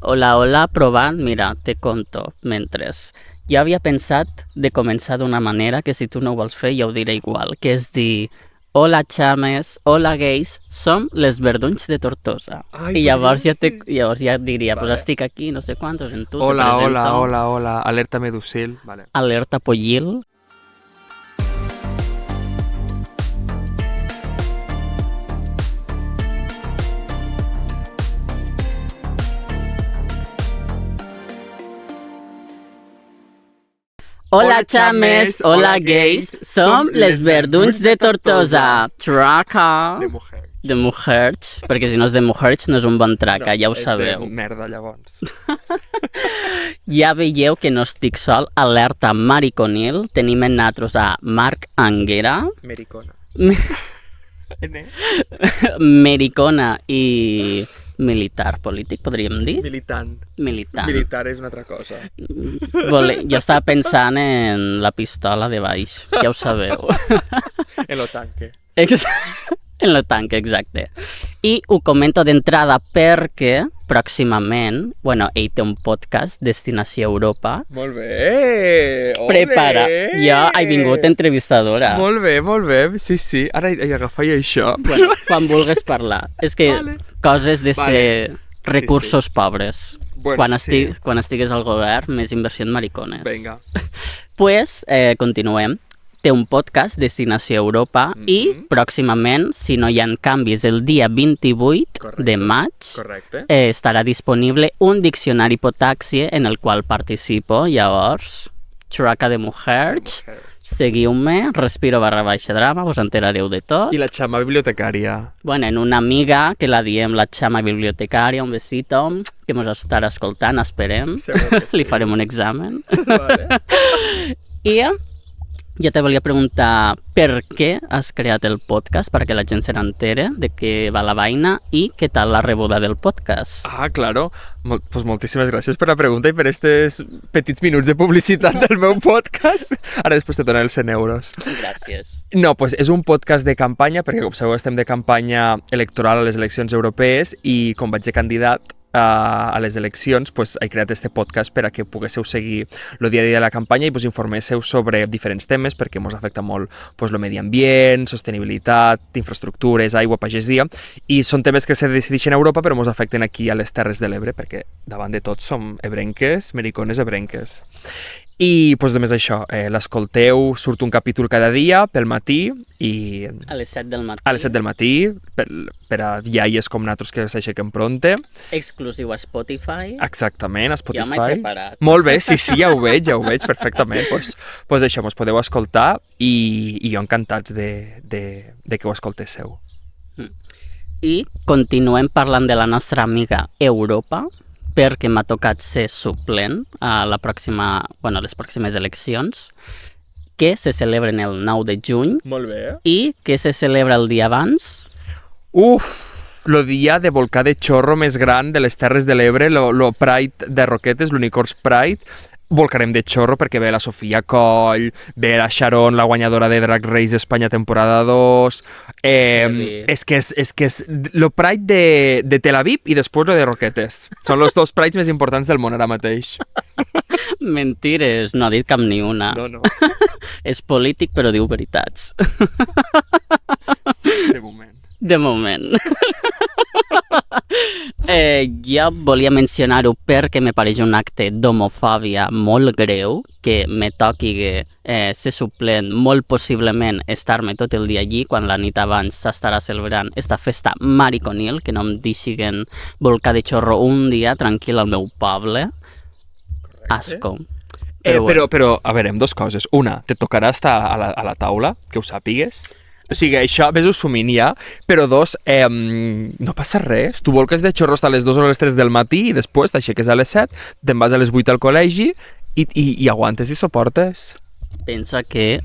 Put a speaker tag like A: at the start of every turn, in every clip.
A: Hola, provant, mira, te conto, mentres. Jo havia pensat de començar d'una manera que si tu no ho vols fer jo ho diré igual, que és dir hola xames, hola gais, som les verdunys de Tortosa.
B: Ai,
A: I llavors
B: podríem
A: ja diria,
B: Vale.
A: pues estic aquí, no sé quantos, en tu,
B: Hola,
A: te presento.
B: hola, alerta medusil. Vale.
A: Alerta pollil. Hola xames, hola gais, som les verdunys de Tortosa. Traca.
B: De mujer.
A: De Mujerch, perquè si no és de Mujerch no és un bon traca, ja ho sabeu.
B: És de merda, llavors.
A: Ja veieu que no estic sol, alerta mariconil, tenim en natros a Marc Anguera,
B: Mericona.
A: mericona i militar polític, podríem dir?
B: Militant.
A: Militant.
B: Militar és una altra cosa.
A: Jo estava pensant en la pistola de baix, ja ho sabeu.
B: En lo tanque.
A: En lo tanque, exacte. I ho comento d'entrada perquè pròximament, ell té un podcast, Destinació Europa.
B: Molt bé! Ole!
A: Prepara, jo he vingut entrevistadora.
B: Molt bé, sí. Ara hi agafaia això.
A: Bueno, quan vulguis parlar. És que
B: Vale.
A: coses de
B: Vale.
A: ser recursos pobres.
B: Bueno,
A: Quan estigues al govern, més inversió en maricones.
B: Vinga.
A: Pues, continuem. Té un podcast, Destinació Europa, i pròximament, si no hi ha canvis, el dia 28
B: Correcte.
A: de maig,
B: Correcte.
A: estarà disponible un diccionari potàxia en el qual participo. Llavors, Traca de Mujerch, seguiu-me, respiro_drama, us enterareu de tot.
B: I la xama bibliotecària.
A: Bueno, en una amiga que la diem la xama bibliotecària, un besito, que mos estarà escoltant, esperem.
B: Segur que sí.
A: Li farem un examen.
B: Vale.
A: I jo te volia preguntar per què has creat el podcast, perquè la gent se n'entere de què va la vaina i què tal la rebuda del podcast.
B: Ah, claro. Pues moltíssimes gràcies per la pregunta i per estos petits minuts de publicitat del meu podcast. Ara després te donaré els 100 euros.
A: Gràcies.
B: No, pues és un podcast de campanya, perquè com sabeu estem de campanya electoral a les eleccions europees i com vaig de candidat a les eleccions, pues, he creat este podcast per a que poguéssiu seguir el dia a dia de la campanya i pues, informéssiu sobre diferents temes perquè ens afecta molt pues, el medi ambient, sostenibilitat, infraestructures, aigua, pagesia, i són temes que se decideixen a Europa però ens afecten aquí a les Terres de l'Ebre perquè davant de tot som ebrenques, mericones ebrenques. I pues, només això, l'escolteu, surt un capítol cada dia pel matí i
A: A les 7 del matí.
B: a les 7 del matí per a iaies com nosaltres que s'aixequen pronte.
A: Exclusiu a Spotify.
B: Exactament, a
A: Jo m'he
B: Spotify.
A: preparat.
B: Molt bé, sí, ja ho veig perfectament. Pues això, mos podeu escoltar i jo encantats de que ho escoltéssiu.
A: I continuem parlant de la nostra amiga Europa, perquè m'ha tocat ser suplent a les pròximes eleccions, que se celebren el 9 de juny
B: Molt bé.
A: i que se celebra el dia abans.
B: Uf, lo dia de volcà de xorro més gran de les Terres de l'Ebre, lo Pride de Roquetes, l'Unicorns Pride, volcarem de xorro perquè ve la Sofia Coll, ve la Sharon, la guanyadora de Drag Race Espanya temporada 2, és que és lo Pride de Tel Aviv i després lo de Roquetes. Són els dos Prides més importants del món ara mateix.
A: Mentires, no ha dit cap ni una.
B: No.
A: És polític però diu veritats.
B: Sí, de moment.
A: De moment. Jo volia mencionar-ho perquè me pareix un acte d'homofòbia molt greu, que me toqui ser suplent, molt possiblement estar-me tot el dia allí, quan la nit abans s'estarà celebrant esta festa mariconil, que no em deixiguen volcar de xorro un dia tranquil al meu poble. Asco.
B: Però, a veure, dos coses. Una, te tocarà estar a la taula, que ho sàpigues. O sigui, això, ves-ho sumint ja. Però dos, no passa res. Tu volques de xorro hasta les 2 o les 3 del matí i després t'aixeques a les 7, te'n vas a les 8 al col·legi i aguantes i soportes.
A: Pensa que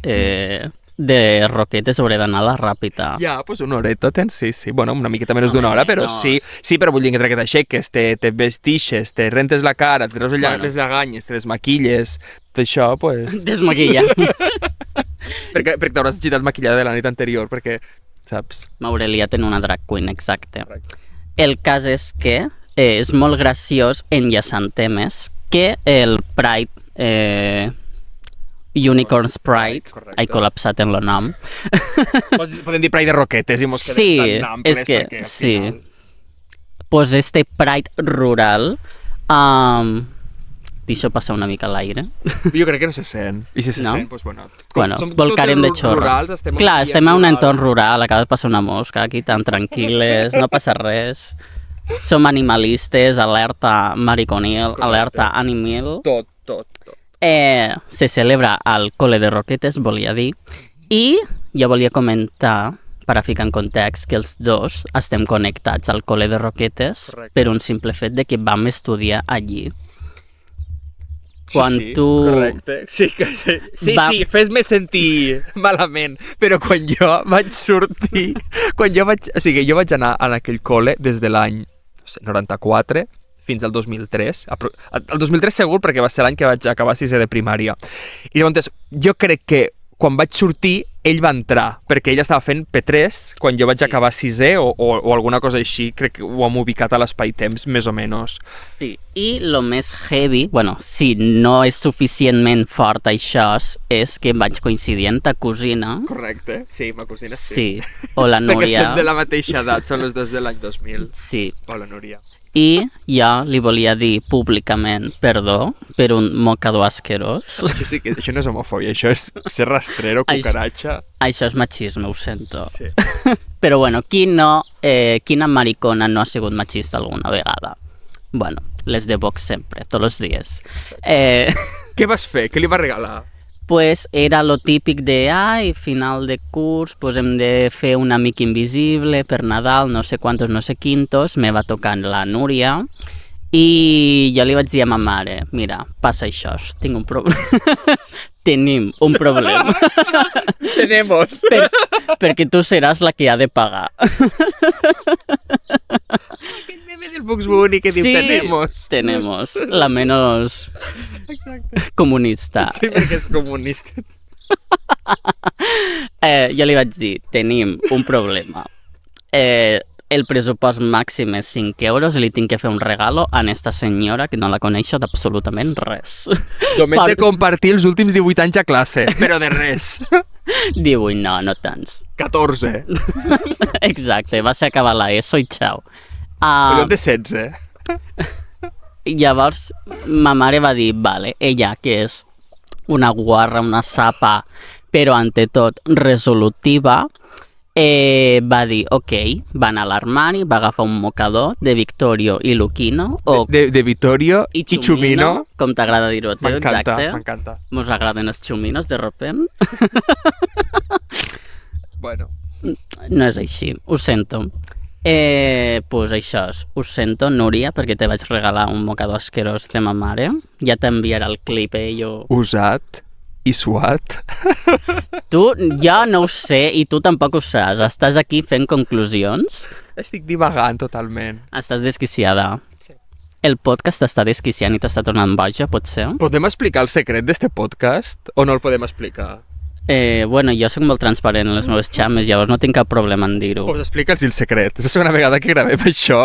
A: de Roquetes hauré d'anar a la Ràpita.
B: Ja, pues una horeta tens, sí. Bueno, una miqueta menys d'una hora, però
A: no.
B: sí, però vull dir que entre que t'aixeques, te vestixes, te rentes la cara, te treus les lleganyes, te desmaquilles, tot això, pues...
A: Desmaquilla.
B: perquè t'hauràs gitat maquillada de la nit anterior, perquè, saps?
A: M'hauré liat en una drag queen, exacte.
B: Correcte.
A: El cas és que és molt graciós enllaçant temes que el Pride, Unicorns Pride,
B: Correcte.
A: he col·lapsat en el nom.
B: Podem dir Pride de Roquetes i mos
A: Sí,
B: quedem tan amples
A: és que,
B: perquè al
A: sí.
B: final...
A: Pues este Pride rural, deixo passar una mica l'aire.
B: Jo crec que no se sent. I si se
A: No?
B: sent, doncs bueno.
A: Bueno,
B: som
A: volcarem de
B: totes
A: xorro.
B: rurals, estem
A: Clar,
B: aquí
A: estem a un
B: rural.
A: entorn rural, acaba de passar una mosca, aquí tan tranquil·les, no passa res. Som animalistes, alerta mariconil,
B: Correcte.
A: alerta animil.
B: Tot.
A: Se celebra al Col·le de Roquetes, volia dir, i ja volia comentar, per a ficar en context, que els dos estem connectats al Col·le de Roquetes
B: Correcte.
A: per un simple fet de que vam estudiar allí. Quan
B: sí,
A: tu...
B: Correcte. Sí,
A: Va-
B: fes-me sentir malament, però quan jo vaig sortir... jo vaig anar a aquell col·le des de l'any no sé, 94 fins al 2003. El 2003 segur, perquè va ser l'any que vaig acabar sisè de primària. I llavors, jo crec que quan vaig sortir, ell va entrar, perquè ell estava fent P3 quan jo vaig
A: Sí.
B: acabar sisè o alguna cosa així. Crec que ho hem ubicat a l'espai-temps, més o menys.
A: Sí, i lo més heavy, bueno, si no és suficientment fort això, és que vaig coincidir amb ta cosina.
B: Correcte. Sí, ma cosina
A: Sí, o la
B: Perquè
A: Núria.
B: són de la mateixa edat, són les dos de l'any 2000.
A: Sí,
B: Hola, Núria.
A: i jo li volia dir públicament perdó per un mocador asquerós.
B: Això no és homofòbia, això és ser rastrero, cucaratxa.
A: Això és machisme, ho sento.
B: Sí.
A: Però bueno, quina maricona no ha sigut machista alguna vegada? Bueno, les de Vox sempre, tots els dies.
B: Què vas fer? Què li vas regalar?
A: Pues era lo típic de, final de curs, pues hem de fer un amic invisible per Nadal, no sé quantos, no sé quintos, me va tocar la Núria, i jo li vaig dir a ma mare, mira, passa això, tinc un problema. Tenim un problema.
B: Tenemos.
A: Perquè tu seràs la que ha de pagar.
B: Aquest meme del Bugs Bunny que diu tenemos.
A: Tenemos, la menos
B: Exacte.
A: comunista.
B: Sí, perquè és comunista.
A: Jo li vaig dir, tenim un problema. El pressupost màxim és 5 euros i li tinc que fer un regalo a esta senyora que no la coneixo d'absolutament res.
B: Només de compartir els últims 18 anys a classe, però de res.
A: 18, no tants.
B: 14.
A: Exacte, va ser acabar la ESO i xau.
B: Però de 16.
A: Llavors, ma mare va dir, vale, ella, que és una guarra, una sapa, però ante tot resolutiva, va dir, ok, va anar a l'armari, va agafar un mocador de Victorio i Luquino, o
B: De Vittorio i Chumino.
A: com t'agrada dir-ho a tu,
B: M'encanta,
A: exacte.
B: m'encanta.
A: Mos agraden els xuminos, de repent.
B: Bueno.
A: No és així, ho sento. Pues això, ho sento, Núria, perquè te vaig regalar un mocador asquerós de ma mare. Ja t'enviarà el clip, jo...
B: Usat i suat.
A: Tu, jo no ho sé i tu tampoc ho saps. Estàs aquí fent conclusions.
B: Estic divagant totalment.
A: Estàs desquiciada.
B: Sí.
A: El podcast t'està desquiciant i t'està tornant boja, potser?
B: Podem explicar el secret d'este podcast o no el podem explicar?
A: Bueno, jo soc molt transparent en les meves xames, llavors no tinc cap problema en dir-ho.
B: Pues explica'ls el secret. És la segona vegada que gravem això.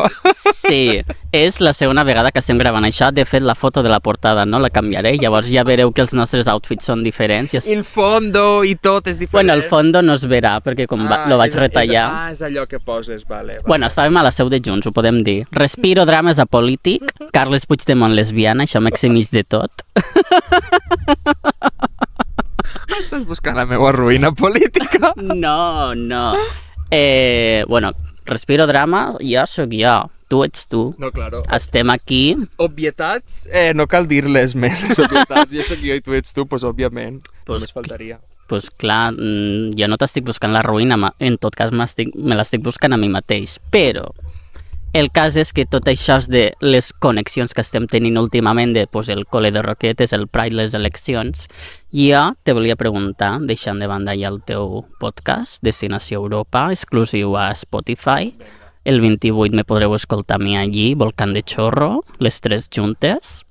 A: Sí, és la segona vegada que estem gravant això. De fet, la foto de la portada no la canviaré, llavors ja vereu que els nostres outfits són diferents.
B: El fondo i tot és diferent.
A: Bueno, el fondo no es verà, perquè com lo vaig retallar...
B: És allò que poses, vale.
A: Bueno, estàvem a la seu de Junts, ho podem dir. Respiro drames apolític, Carles Puigdemont lesbiana, això m'eximix de tot.
B: Estàs buscant la meva ruïna política.
A: No. Bueno, respiro drama, jo sóc jo, tu ets tu.
B: No, claro.
A: Estem aquí,
B: Obvietats, no cal dir-les més, les obvietats. Jo sóc jo i tu ets tu, doncs òbviament.
A: Pues
B: Només faltaria.
A: pues clar, jo no t'estic buscant la ruïna, en tot cas me l'estic buscant a mi mateix, però el cas és que tot això és de les connexions que estem tenint últimament de pues, el Col·le de Roquetes, el Pride, les eleccions. Jo te volia preguntar, deixant de banda ja el teu podcast, Destinació Europa, exclusiu a Spotify. El 28 me podreu escoltar a mi allí, Volcán de Chorro, les tres juntes.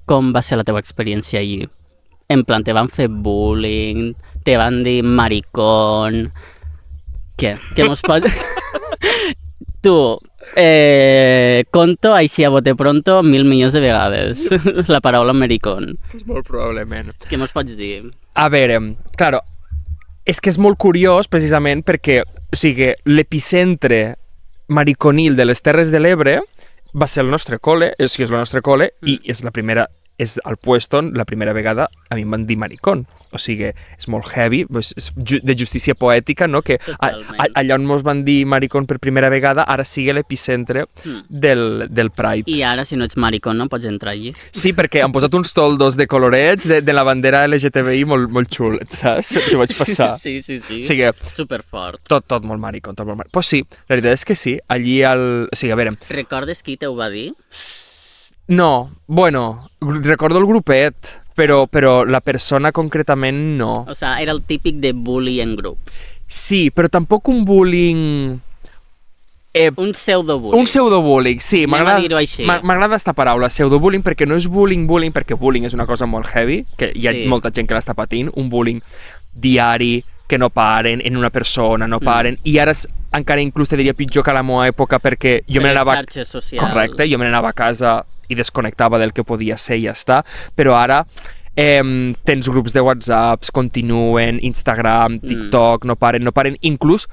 A: Com va ser la teva experiència allí? En plan, te van fer bullying, te van dir maricón... Què mos pot... Tu, conto així a bote pronto 1.000 milions de vegades la paraula maricón.
B: Pues molt probablement.
A: Què mos pots dir?
B: A veure, claro, és que és molt curiós precisament perquè, o sigui, l'epicentre mariconil de les Terres de l'Ebre va ser el nostre col·le, o sigui, és el nostre col·le i és el puesto on la primera vegada a mi em van dir maricón. O sigui, és molt heavy, és de justícia poètica, no? Que allà on mos van dir maricón per primera vegada, ara sigui l'epicentre del Pride.
A: I ara, si no ets maricón, no pots entrar allí.
B: Sí, perquè han posat uns toldos de colorets de la bandera LGTBI molt xul, saps? T'ho vaig passar.
A: Sí.
B: O sigui,
A: superfort.
B: tot molt maricón, tot molt maricón. Pues sí, la veritat és que sí, allí o sigui, a veure...
A: Recordes qui t'ho va dir?
B: No, bueno, recordo el grupet, però la persona concretament no.
A: O sea, era el típic de bully en grup.
B: Sí, però tampoc un bullying...
A: Un pseudobullying.
B: Un pseudobullying, sí.
A: Anem a dir-ho així.
B: M'agrada aquesta paraula, pseudobullying, perquè no és bullying, perquè bullying és una cosa molt heavy, que hi ha molta gent que l'està patint, un bullying diari, que no paren, en una persona, no paren, i ara encara inclús te diria pitjor que a la meva època, perquè jo me n'anava...
A: xarxes socials.
B: Correcte, jo me n'anava a casa i desconnectava del que podia ser i ja està, però ara tens grups de WhatsApps, continuen, Instagram, TikTok, no paren, inclús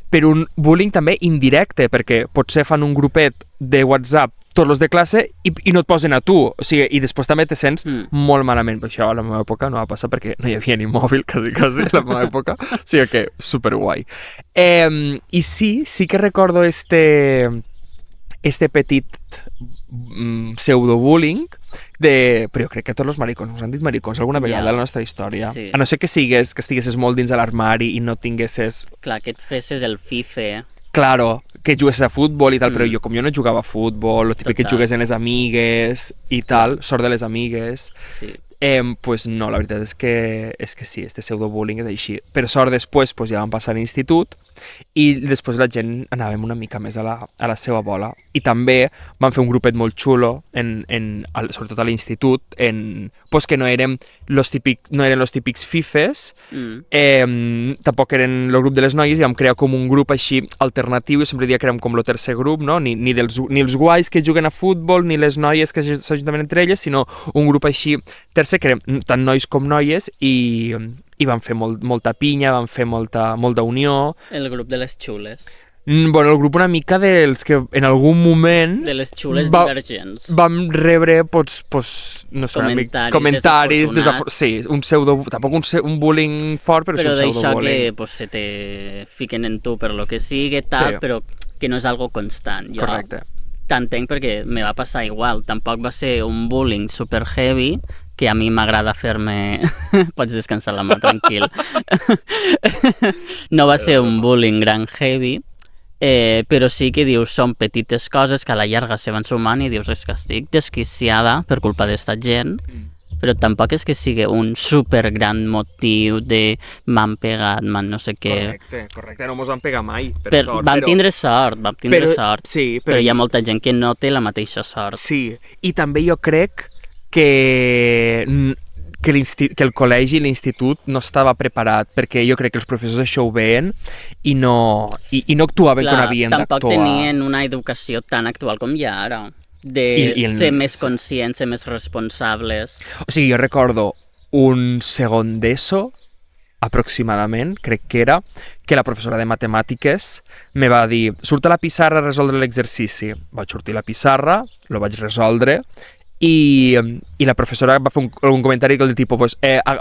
B: per un bullying també indirecte, perquè potser fan un grupet de WhatsApp tots els de classe i no et posen a tu, o sigui, i després també te sents molt malament. Però això a la meva època no va passar perquè no hi havia ni mòbil, quasi, a la meva època, o sigui que superguai. I sí que recordo este petit pseudobullying però jo crec que tots els maricons ens han dit maricons alguna vegada a la nostra història. Sí. A no ser que estiguessis molt dins de l'armari i no tinguessis...
A: Clar, que et fessis el fife.
B: Claro, que juguessis a futbol i tal, però jo no jugava a futbol, el típic que jugues en les amigues i tal, sort de les amigues. Sí. Pues no, la veritat és que sí, este pseudobullying és així. Per sort després ja vam passar a l'institut i després la gent anàvem una mica més a la seva bola. I també vam fer un grupet molt xulo, sobretot a l'institut, pues que no eren los típics fifes, tampoc eren el grup de les noies, i vam crear com un grup així alternatiu, jo sempre diria que érem com el tercer grup, no? Ni els guais que juguen a futbol, ni les noies que s'ajuntaven entre elles, sinó un grup així tercer, que érem tant nois com noies, i vam fer molta pinya, vam fer molta unió.
A: El grup de les xules.
B: Bueno, el grup una mica dels que en algun moment...
A: De les xules divergents.
B: Vam rebre, no sé, comentaris sí, tampoc un bullying fort, però sí un pseudobullying.
A: Però d'això que se te fiquen en tu per lo que sigui, tal, però que no és algo constant.
B: Correcte.
A: T'entenc perquè me va passar igual. Tampoc va ser un bullying super heavy, que a mi m'agrada fer-me... Pots descansar la mà, tranquil. No va ser un bullying gran heavy, però sí que dius, són petites coses que a la llarga se van sumant i dius, és que estic desquiciada per culpa d'esta gent, però tampoc és que sigui un supergran motiu de m'han pegat, no sé què.
B: Correcte, no mos van pegar mai, per sort.
A: Vam tindre sort,
B: sí,
A: però hi ha molta gent que no té la mateixa sort.
B: Sí, i també jo crec que el col·legi i l'institut no estava preparat, perquè jo crec que els professors això ho veien i no actuaven com havien d'actuar.
A: Tampoc tenien una educació tan actual com hi ha ara, de ser més conscients, ser més responsables.
B: O sigui, jo recordo un segon d'ESO, aproximadament, crec que era, que la professora de matemàtiques me va dir, surt a la pissarra a resoldre l'exercici. Vaig sortir a la pissarra, lo vaig resoldre, i la professora va fer algun comentari del tipus,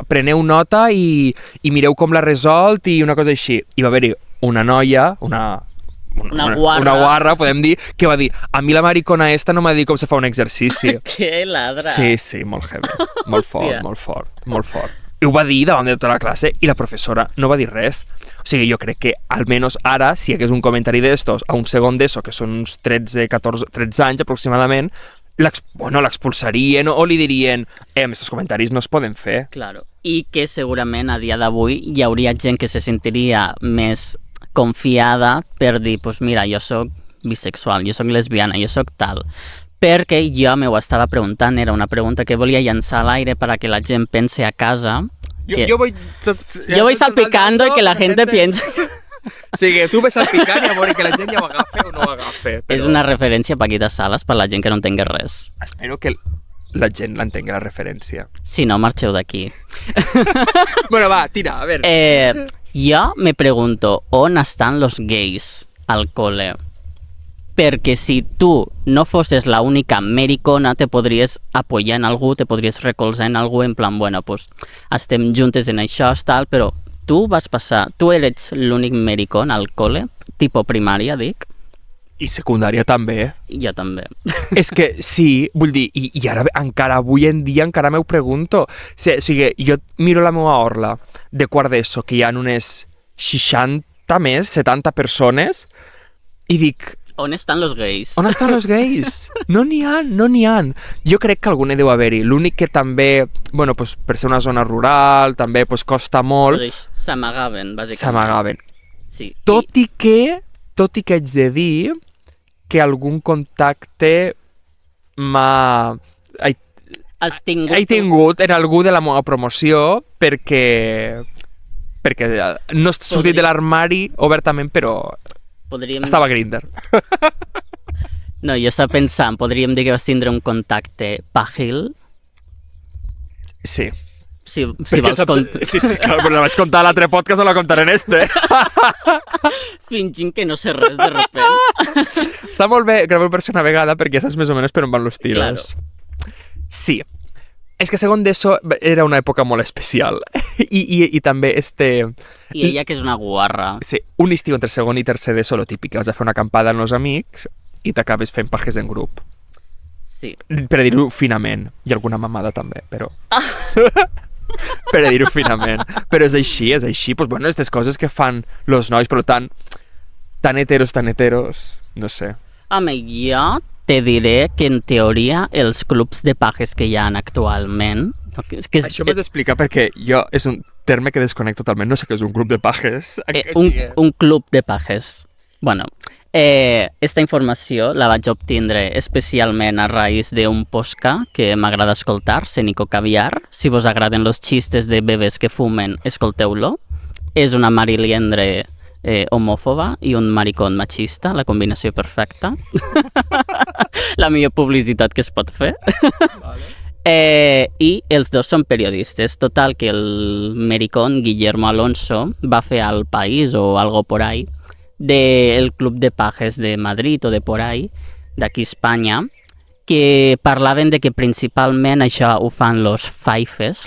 B: preneu nota i mireu com l'ha resolt i una cosa així. I va haver-hi una noia, una guarra, podem dir, que va dir, a mi la maricona esta no m'ha dit com se fa un exercici.
A: Que ladra!
B: Sí, molt heavy, molt fort. I ho va dir davant de tota la classe i la professora no va dir res. O sigui, jo crec que almenys ara, si hi hagués un comentari d'estos a un segon d'ESO, que són uns 13 anys aproximadament, l'expulsarien o li dirien aquests comentaris no es poden fer.
A: Claro. I que segurament a dia d'avui hi hauria gent que se sentiria més confiada per dir, pues mira, jo soc bisexual, jo soc lesbiana, jo soc tal. Perquè jo m'ho estava preguntant, era una pregunta que volia llançar a l'aire para que la gent pense a casa.
B: Yo voy
A: salpicando y que la gente piense...
B: O sigui, tu ves al picant i a veure que la gent ja ho agafa o no ho agafa. Però...
A: És una referència a Paquita Salas per la gent que no entengui res.
B: Espero que la gent l'entengui, la referència.
A: Si no, marxeu d'aquí.
B: Bueno, va, tira, a veure.
A: Yo me pregunto, ¿on están los gays al cole? Perquè si tu no fosses la única americona, te podries apoyar en algú, te podries recolzar en algú, en plan, bueno, pues estem juntes en això, tal, però tu vas passar, tu eres l'únic americon al cole, tipo primària, dic,
B: I secundària també.
A: jo també.
B: És que sí, vull dir, i ara encara avui en dia encara m'ho pregunto. O sigui, jo miro la meva orla de quart d'ESO, que hi ha unes 60 més, 70 persones, i dic,
A: On estan los gays?
B: on estan els gais? No n'hi ha, no n'hi ha. Jo crec que algun deu haver-hi. L'únic que també, bueno, pues, per ser una zona rural, també pues, costa molt,
A: S'amagaven, bàsicament.
B: s'amagaven.
A: Sí.
B: Tot i que haig de dir que algun contacte
A: Has tingut...
B: he tingut en algú de la meva promoció perquè no he sortit de l'armari obertament, però
A: Podríem...
B: estava a Grindr.
A: No, jo estava pensant, podríem dir que vas tindre un contacte pàgil.
B: Sí.
A: Si
B: Perquè
A: vols
B: Sí, clar, però la vaig contar a l'altre podcast o la contaré en este.
A: fingint que no sé res de repente.
B: Està molt bé gravar per ser una vegada perquè ja saps més o menys per on van los tiros.
A: Claro.
B: Sí. És que segon d'ESO era una època molt especial. I també
A: I ella que és una guarra.
B: Sí, un estiu entre segon i tercer d'ESO, lo típic, vas a fer una acampada amb els amics i t'acabes fent pajes en grup.
A: Sí.
B: Per a dir-ho finament. I alguna mamada també, però... per a dir-ho finament. Però és així, és així. Pues bueno, aquestes coses que fan los nois, però tan heteros, no sé.
A: Home, jo te diré que en teoria els clubs de pajes que hi ha actualment...
B: Això m'has d'explicar perquè jo és un terme que desconec totalment. No sé què és un grup de pajes.
A: Un club de pajes. Bueno, esta informació la vaig obtindre especialment a raïs d'un podcast que m'agrada escoltar, Cénico Caviar. Si vos agraden los chistes de bebès que fumen, escolteu-lo. És una mariliendre homòfoba i un maricón machista, la combinació perfecta. La millor publicitat que es pot fer.
B: Vale.
A: I els dos són periodistes. Total, que el maricón Guillermo Alonso va fer al País o algo por ahí del Club de Pajes de Madrid o de por ahí, d'aquí Espanya, que parlaven de que principalment això ho fan los fifes,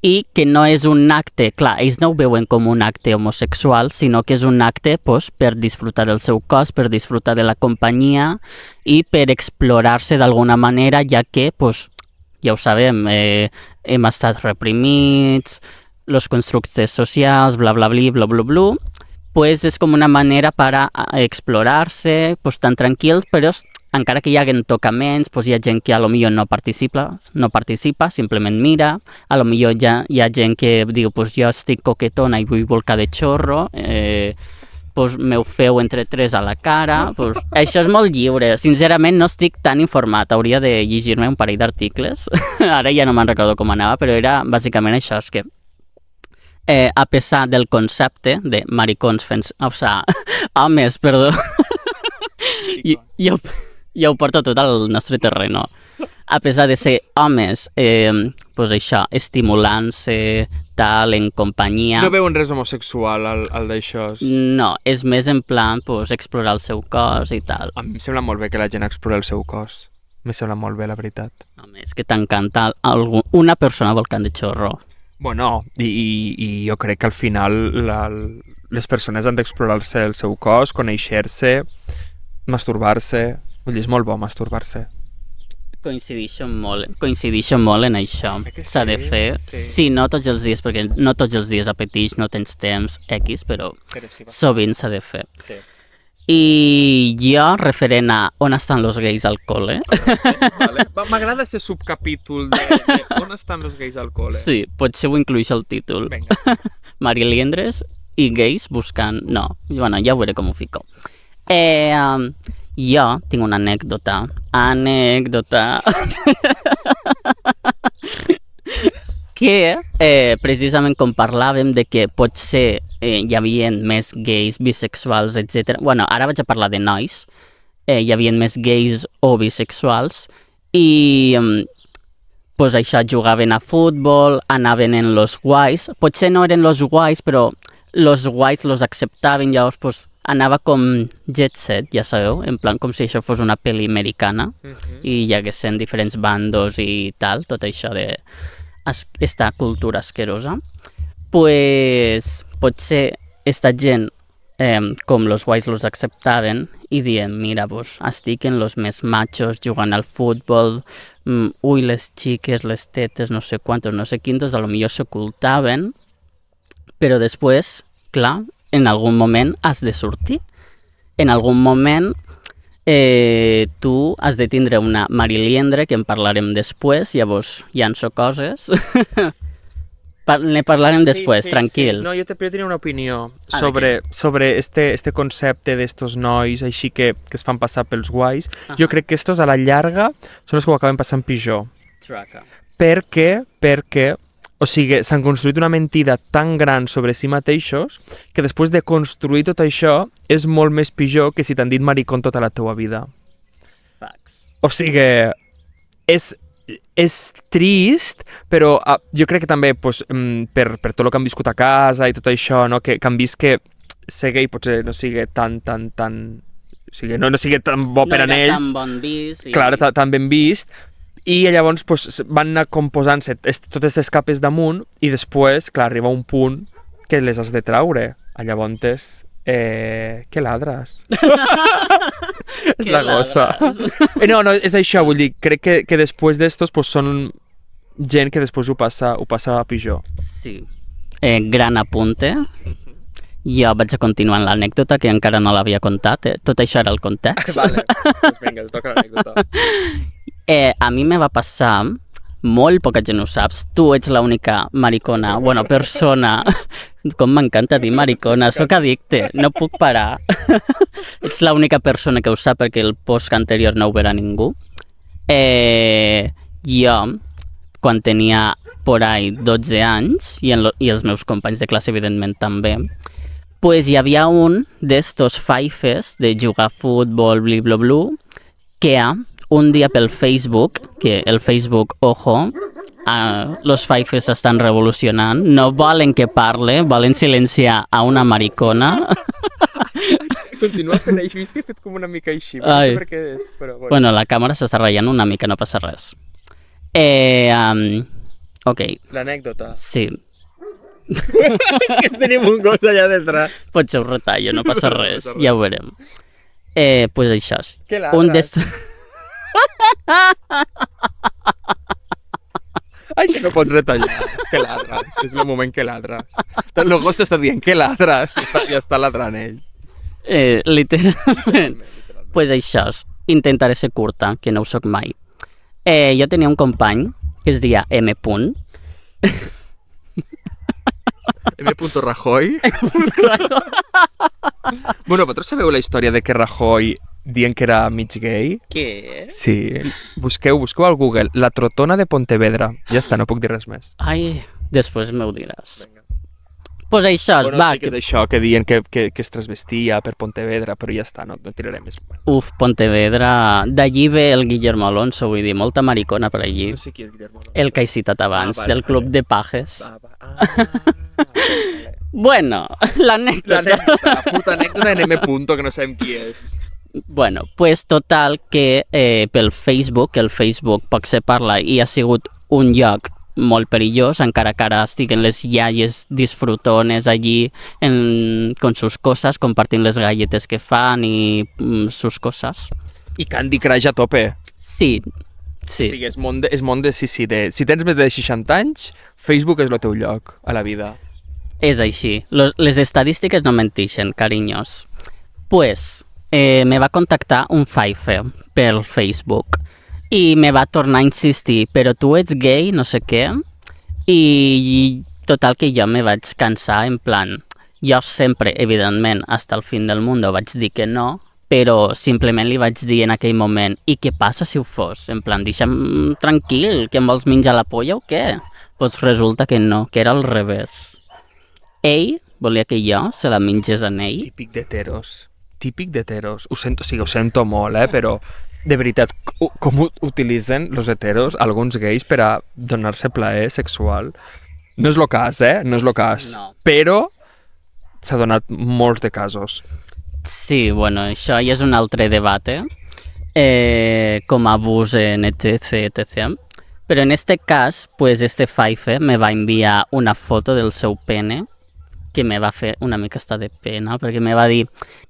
A: i que no és un acte, clar, ells no ho veuen com un acte homosexual, sinó que és un acte pues, per disfrutar del seu cos, per disfrutar de la companyia i per explorar-se d'alguna manera, ja que, pues, ja ho sabem, hem estat reprimits, los constructes socials, bla, bla, bla, bla, bla, bla, pues és com una manera per a explorar-se, pues, tan tranquils, però encara que hi haguen tocaments, pues hi ha gent que a lo millor no participa, simplement mira, a lo millor hi ha gent que diu, pues jo estic coquetona i vull volcar de xorro, pues m'ho feu entre tres a la cara, pues això és molt lliure. Sincerament no estic tan informat, hauria de llegir-me un parell d'articles, ara ja no me'n recordo com anava, però era bàsicament això, és que a pesar del concepte de maricons fent... O sigui, homes, perdó. Ja ho porto tot al nostre terreno. A pesar de ser homes, pues això, estimulant-se, tal, en companyia...
B: No veuen res homosexual al d'això?
A: No, és més en plan, pues, explorar el seu cos i tal.
B: A mi em sembla molt bé que la gent explora el seu cos. Me sembla molt bé, la veritat.
A: Home, és que t'encanta una persona volcant de xorro.
B: Bueno, i jo crec que al final les persones han d'explorar-se el seu cos, conèixer-se, masturbar-se... Vull dir, és molt bo masturbar-se.
A: Coincidixo molt en això. S'ha de fer, sí, no tots els dies, perquè no tots els dies apeteix, no tens temps X, però sovint s'ha de fer.
B: Sí.
A: I jo, referent a on estan los gais al cole...
B: Vale. M'agrada este subcapítol de on estan los gais al cole.
A: Sí, potser ho incluïx el títol.
B: Vinga.
A: Mariliendres i gais buscant... No, bueno, ja ho veuré com ho fico. Jo tinc una anècdota. que precisament com parlàvem de que potser hi havia més gais, bisexuals, etc. Bueno, ara vaig a parlar de nois. Hi havia més gais o bisexuals i pues això, jugaven a futbol, anaven en los guais. Potser no eren los guais, però los guais los acceptaven, llavors pues, anava com jet set, ja sabeu, en plan com si això fos una pel·li americana i hi haguessin diferents bandos i tal, tot això de esta cultura asquerosa. Pues potser esta gent com los guais los acceptaven i dient, mira, pues, estic en los més machos jugant al futbol, ui, les xiques, les tetes, no sé quantos, no sé quintos, a lo millor s'ocultaven, però després, clar, en algun moment has de sortir. En algun moment tu has de tindre una mariliendre, que en parlarem després, llavors llanço coses. Ne parlarem després, tranquil.
B: Sí. No, jo tenia una opinió sobre este concepte d'estos nois així que es fan passar pels guais. Jo crec que estos a la llarga són els que ho acaben passant pitjor. Perquè o sigui, s'han construït una mentida tan gran sobre si mateixos que després de construir tot això és molt més pitjor que si t'han dit maricón tota la teua vida.
A: Facts.
B: O sigui, és trist, però jo crec que també pues, per tot el que han viscut a casa i tot això, no? que han vist que ser gay potser no sigui tan... O sigui, no sigui tan bo per a ells.
A: No era tan bon vist.
B: Clar, tan ben vist. I llavors pues, van anar composant-se totes aquestes capes damunt i després, clar, arriba un punt que les has de traure. Llavors, què ladres? És la gossa. No, és això, vull dir, crec que després d'estos pues, són gent que després ho passa pitjor.
A: Sí. Gran apunte. Jo vaig a continuar en l'anècdota, que encara no l'havia contat. Tot això era el context.
B: Vale, doncs vinga, toca l'anècdota.
A: A mi me va passar, molt poca gent ho saps, tu ets l'única maricona, bueno, persona, com m'encanta dir maricona, sóc addicte, no puc parar. Ets l'única persona que ho sap perquè el post anterior no ho veurà ningú. Jo, quan tenia por ahí 12 anys, i els meus companys de classe evidentment també, pues hi havia un d'estos faifes de jugar a futbol, bliblablu, que un dia pel Facebook, que el Facebook, ojo, los faifes estan revolucionant, no volen que parle, volen silenciar a una maricona.
B: Continua fent així, és que he fet com una mica així, no sé per què és, però bueno.
A: Bueno, la càmera s'està ratllant una mica, no passa res. Ok.
B: L'anècdota.
A: Sí.
B: És que tenim un gos allà detrás.
A: Potser ho retallo, no passa res, ja ho veurem. Pues això.
B: Que ladres. Això no pots retallar, és que ladres, és el moment que ladres. El gos t'està dient que ladres i està ladrant ell.
A: Literalment. Pues això, intentaré ser curta, que no ho soc mai. Jo tenia un company que es deia M.
B: M. Rajoy. Bueno, vosaltres sabeu la història de que Rajoy dient que era mig gay?
A: Què?
B: Sí. Busqueu al Google la trotona de Pontevedra. Ja està, no puc dir res més.
A: Ai, després m'ho diràs. Pues això,
B: bueno,
A: va.
B: Sí que és això, que diuen que es transvestia per Pontevedra, però ja està, no tiraré més.
A: Uf, Pontevedra. D'allí ve el Guillermo Alonso, vull dir, molta maricona per allí.
B: No sé qui és Guillermo Alonso.
A: El que he citat abans, del Club de Pajes.
B: Vale.
A: Bueno, l'anècdota.
B: La puta anècdota en M. que no sabem qui és.
A: Bueno, pues total que pel Facebook, que el Facebook poc se parla i ha sigut un lloc molt perillós, encara que ara estiguen les iaies disfrutones allí con sus cosas, compartint les galletes que fan i sus cosas.
B: I Candy Crush a tope.
A: Sí.
B: O sigui, és món de si tens més de 60 anys, Facebook és el teu lloc a la vida.
A: És així. Les estadístiques no mentixen, carinyos. Pues, me va contactar un faife per Facebook i me va tornar a insistir, però tu ets gay, no sé què, i total que jo me vaig cansar, en plan, jo sempre, evidentment, hasta el fin del mundo vaig dir que no, però simplement li vaig dir en aquell moment, i què passa si ho fos? En plan, deixa'm tranquil, que em vols menjar la polla o què? Doncs resulta que no, que era al revés. Ell volia que jo se la mengés en ell.
B: Típic d'heteros. Típic d'heteros. Ho sento, sí, ho sento molt, però de veritat, com utilitzen els heteros, alguns gais, per a donar-se plaer sexual? No és el cas, no és el cas.
A: No.
B: Però s'ha donat molts de casos.
A: Sí, bueno, això ja és un altre debat, com abusen, etc. Però en este cas, pues este Faife me va enviar una foto del seu pene que me va fer una mica estar de pena, perquè me va dir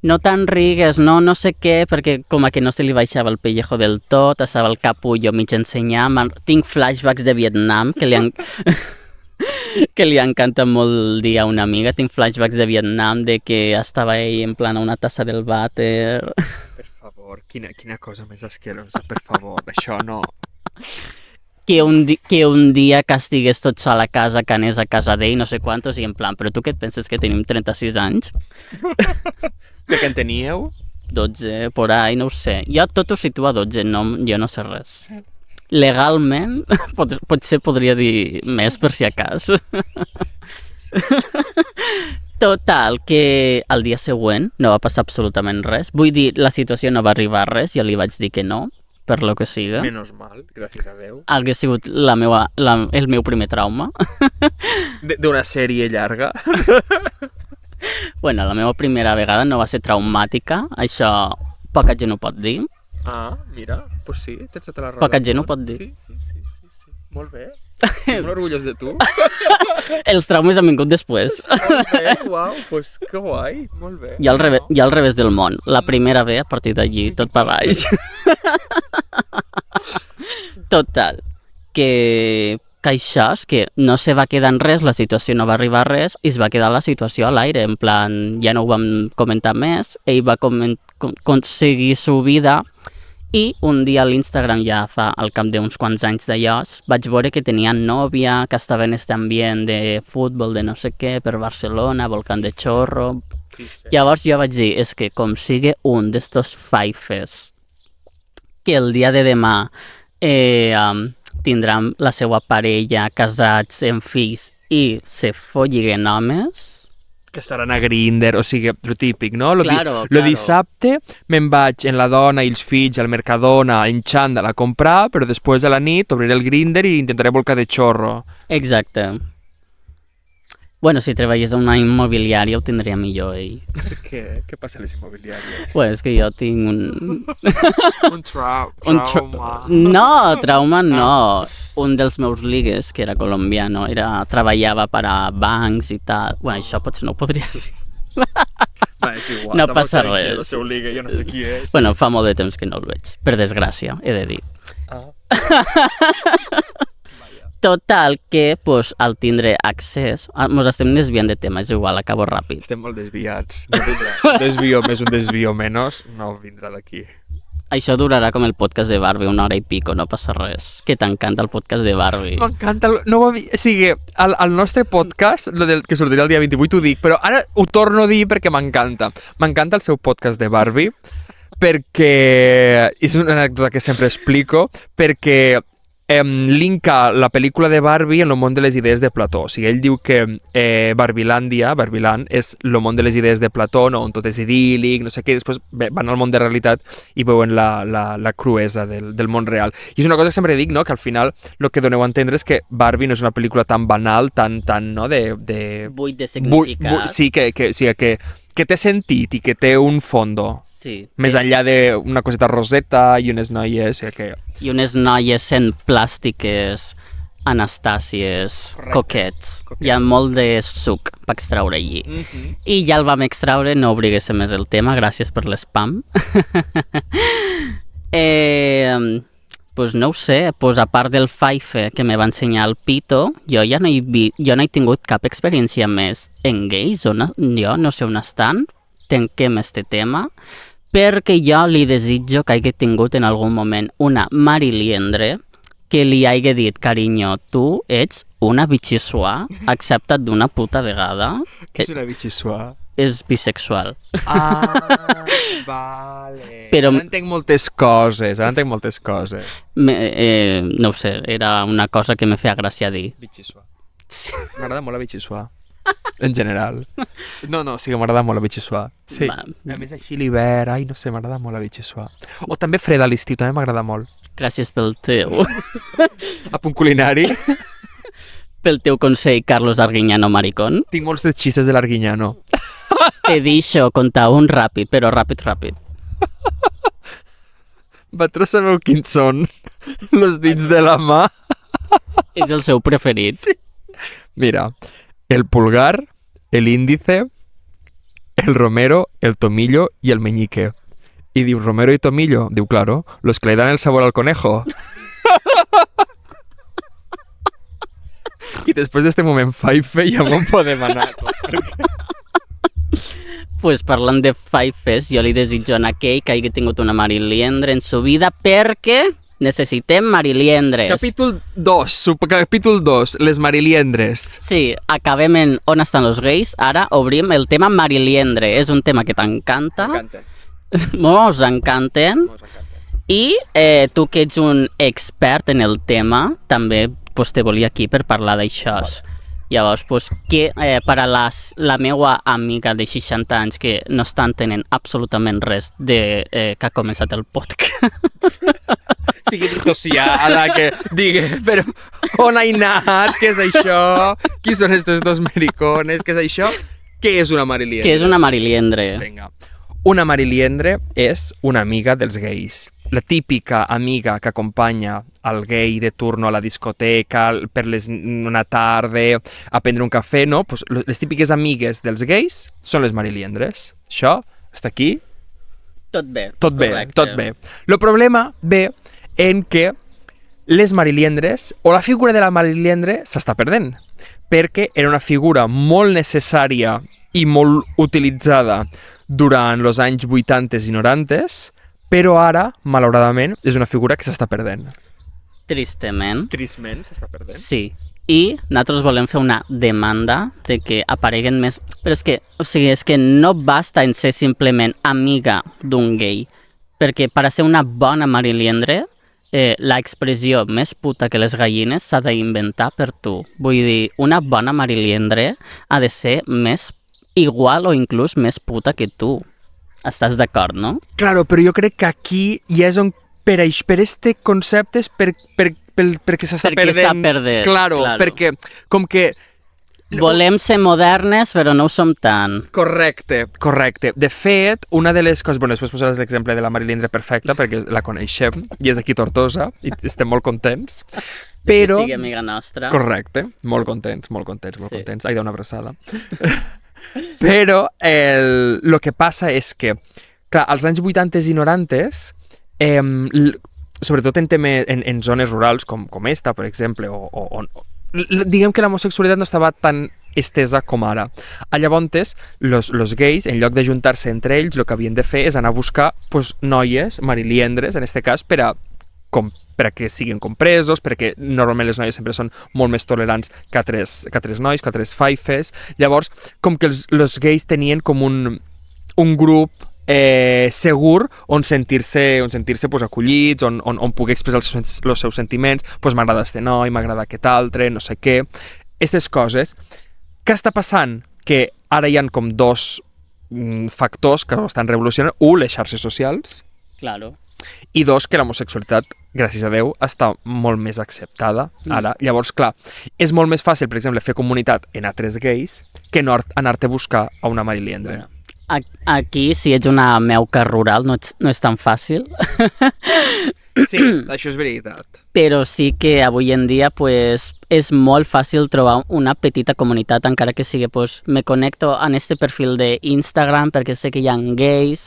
A: no te'n rigues, no sé què, perquè com a que no se li baixava el pellejo del tot, estava el capullo mig ensenyant, tinc flashbacks de Vietnam, que li encanta molt dir a una amiga, tinc flashbacks de Vietnam, de que estava ell en plan a una tassa del vàter.
B: Per favor, quina cosa més asquerosa, per favor, això no...
A: Que un dia que estigués tot sol a casa, que anés a casa d'ell, no sé quantos, i en plan, però tu què et penses que tenim 36 anys?
B: De què en teníeu?
A: 12, por ahí, no ho sé. Jo tot ho situo a 12, no, jo no sé res. Legalment, potser podria dir més per si acas. Total, que el dia següent no va passar absolutament res. Vull dir, la situació no va arribar a res, jo li vaig dir que no, per lo que siga.
B: Menos mal, gràcies a Déu.
A: Hauria sigut el meu primer trauma.
B: D'una sèrie llarga.
A: Bueno, la meva primera vegada no va ser traumàtica, això poca gent ho pot dir.
B: Ah, mira, pues sí, tens tota la raó.
A: Poca gent ho pot dir.
B: Sí. Molt bé. Estic molt orgullós de tu.
A: Els traumes han vingut després.
B: Molt bé, uau, pues que guai, molt bé.
A: I al revés del món. La primera ve, a partir d'allí, tot per baix. Total, que això és que no se va quedar en res, la situació no va arribar a res i es va quedar la situació a l'aire, en plan, ja no ho vam comentar més, ell va seguir su vida i un dia a l'Instagram, ja fa al cap d'uns quants anys d'allò, vaig veure que tenia nòvia, que estava en aquest ambient de futbol, de no sé què, per Barcelona, volcán de Chorro. Llavors jo vaig dir, és que com sigui un d'estos faifes que el dia de demà tindran la seva parella, casats, amb fills i se folliguen homes...
B: Que estaran a Grindr, o sigui, lo típic, no?
A: Claro.
B: Lo dissabte me'n vaig en la dona i els fills al Mercadona en xandall a comprar, però després a la nit obriré el Grindr i intentaré volcar de xorro.
A: Exacte. Bueno, si treballés en una immobiliària ho tindria millor ell.
B: Per què? Què passa a les immobiliàries?
A: Bueno, és que jo tinc un...
B: Un trauma.
A: No, trauma no. Un dels meus ligues, que era colombiano, treballava per a bancs i tal. Bueno, això potser no ho podria dir.
B: Va, és igual.
A: No passa res.
B: El seu ligue, jo no sé qui és.
A: Bueno, fa molt de temps que no el veig. Per desgràcia, he de dir. Total, que pues, al tindre accés... Ens estem desviant de tema, és igual, acabo ràpid.
B: Estem molt desviats. No vindrà. Un desvio més, un desvio menys, no vindrà d'aquí.
A: Això durarà com el podcast de Barbie, 1 hora i pico, no passa res. Que t'encanta el podcast de Barbie.
B: M'encanta. O sigui, el nostre podcast, que sortirà el dia 28, ho dic, però ara ho torno a dir perquè m'encanta. M'encanta el seu podcast de Barbie, perquè... És una anècdota que sempre explico, perquè... linka la pel·lícula de Barbie en el món de les idees de Plató. O sigui, ell diu que Barbiland és el món de les idees de Plató, no? On tot és idíl·lic, no sé què, i després van al món de realitat i veuen la cruesa del món real. I és una cosa que sempre dic, no? Que al final el que doneu a entendre és que Barbie no és una pel·lícula tan banal, tan no?
A: Buit de significat.
B: Sí, que té sentit i que té un fondo.
A: Sí.
B: Més enllà d'una coseta roseta i unes noies
A: i unes noies sent plàstiques, anastàcies, coquets. Hi ha molt de suc per extraure allí. I ja el vam extraure, no obliguéssim més el tema, gràcies per l'espam. Pues no ho sé, pues a part del Faife que me va ensenyar el pito, jo no he tingut cap experiència més en gais, jo no sé on estan, tanquem este tema, perquè jo li desitjo que hagi tingut en algun moment una mariliendre que li hagi dit, carinyo, tu ets una bitxissuà, accepta't d'una puta vegada.
B: Què és una bitxissuà?
A: és bisexual.
B: Ah, vale.
A: Però-
B: Ara entenc moltes coses,
A: No ho sé, era una cosa que me feia gràcia dir.
B: Bitxissuà.
A: Sí.
B: M'agrada molt la bitxissuà. En general. No, sí que m'agrada molt la bitxissuà. Sí.
A: Va.
B: A més així l'hivern, ai, no sé, m'agrada molt la bitxissuà. O també freda a l'estiu, també m'agrada molt.
A: Gràcies pel teu,
B: A punt culinari,
A: pel teu consell, Carlos Arguiñano maricón.
B: tinc molts de xistes de l'Arguiñano.
A: Te deixo contar un ràpid, però ràpid.
B: Vosaltres sabeu quins són los dits de la mà?
A: És el seu preferit. Sí.
B: Mira, el pulgar, el índice, el romero, el tomillo y el meñique. Y diu, Romero y Tomillo, diu, claro, los que le dan el sabor al conejo. I després d'este moment faife ja m'ho podem anar.
A: Pues parlant de faifes, jo li desitjo a aquell que hagi tingut una mariliendre en su vida perquè necessitem mariliendres.
B: Capítol 2, capítol 2, les mariliendres.
A: Sí, acabem en On estan los gais, ara obrim el tema mariliendre. És un tema que t'encanta, mos encanten, i tu que ets un expert en el tema, també pues, te volia aquí per parlar d'això. Llavors, pues, que, per a la meva amiga de 60 anys que no està entenent absolutament res de que ha començat el podcast.
B: Estigui dissociada, que digui, però on ha anat? Què és això? Qui són estos dos maricones? Què és això? Què és una mariliendre?
A: Què és una mariliendre?
B: Vinga. Una mariliendre és una amiga dels gais. La típica amiga que acompanya al gay de turno a la discoteca per una tarda a prendre un cafè, no? Pues les típiques amigues dels gais són les mariliendres. Això està aquí.
A: Tot bé.
B: Tot bé,
A: correcte.
B: tot bé. El problema ve en que les mariliendres, o la figura de la mariliendre s'està perdent, perquè era una figura molt necessària i molt utilitzada durant els anys 80 i 90, però ara, malauradament, és una figura que s'està perdent.
A: Tristament.
B: Tristment s'està perdent.
A: Sí. I nosaltres volem fer una demanda de que apareguen més... Però és que no basta en ser simplement amiga d'un gay, perquè per a ser una bona mariliendre, l'expressió més puta que les gallines s'ha d'inventar per tu. Vull dir, una bona mariliendre ha de ser més igual o inclús més puta que tu. Estàs d'acord, no?
B: Claro, però jo crec que aquí ja és on per este concepte és perquè s'està perdent.
A: Perquè s'ha perdut.
B: Claro, perquè com que...
A: Volem ser modernes, però no ho som tant.
B: Correcte. De fet, una de les coses... Bueno, després posaràs l'exemple de la mariliendre perfecta, perquè la coneixem, i és d'aquí Tortosa, i estem molt contents. Però...
A: Que sigui amiga nostra.
B: Correcte. Molt contents. Ai, una abraçada. Però el que passa és que, clar, als anys 80 i 90, sobretot en zones rurals com esta, per exemple, diguem que l'homosexualitat no estava tan estesa com ara. Llavors, los gais, en lloc d'ajuntar-se entre ells, el que havien de fer és anar a buscar pues, noies, mariliendres, en aquest cas, per a que siguin compresos, perquè normalment les noies sempre són molt més tolerants que altres nois, que altres faifes. Llavors, com que els gais tenien com un grup segur on sentir-se pues, acollits, on poder expressar els seus sentiments, pues, m'agrada este noi, m'agrada aquest altre, no sé què. Aquestes coses. Què està passant? Que ara hi ha com dos factors que estan revolucionant. Un, les xarxes socials.
A: Claro.
B: I dos, que l'homosexualitat, gràcies a Déu, està molt més acceptada ara. Llavors, clar, és molt més fàcil, per exemple, fer comunitat en altres gais que no anar-te a buscar a una mariliendre.
A: Aquí, si ets una meuca rural, no és tan fàcil.
B: Sí, això és veritat.
A: Però sí que avui en dia pues, és molt fàcil trobar una petita comunitat, encara que sigui, pues, me connecto en este perfil d'Instagram perquè sé que hi ha gais,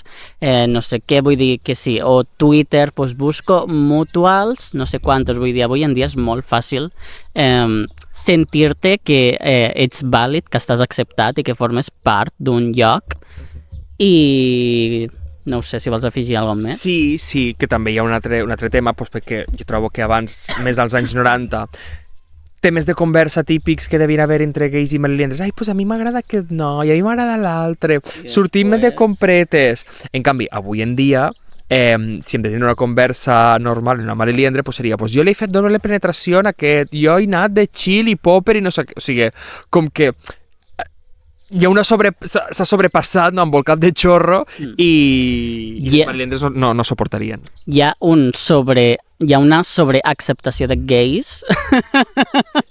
A: no sé què, vull dir que sí, o Twitter, pues, busco mutuals, no sé quantos, vull dir, avui en dia és molt fàcil sentir-te que ets vàlid, que estàs acceptat i que formes part d'un lloc. I no ho sé si vols afegir alguna cosa més.
B: Sí, que també hi ha un altre tema, doncs perquè jo trobo que abans, més als anys 90, temes de conversa típics que devien haver entre gais i mariliendres. Ai, pues a mi m'agrada aquest noi, a mi m'agrada l'altre. Sortim de compretes. En canvi, avui en dia, si hem de tenir una conversa normal en una mariliendre, pues seria, pues jo li he fet doble penetració en aquest, jo he anat de chill i popper i no sé què. O sigui, com que hi ha s'ha sobrepassat, no, envolcat de xorro i les mariliendres no suportarien.
A: Hi ha una sobreacceptació de gais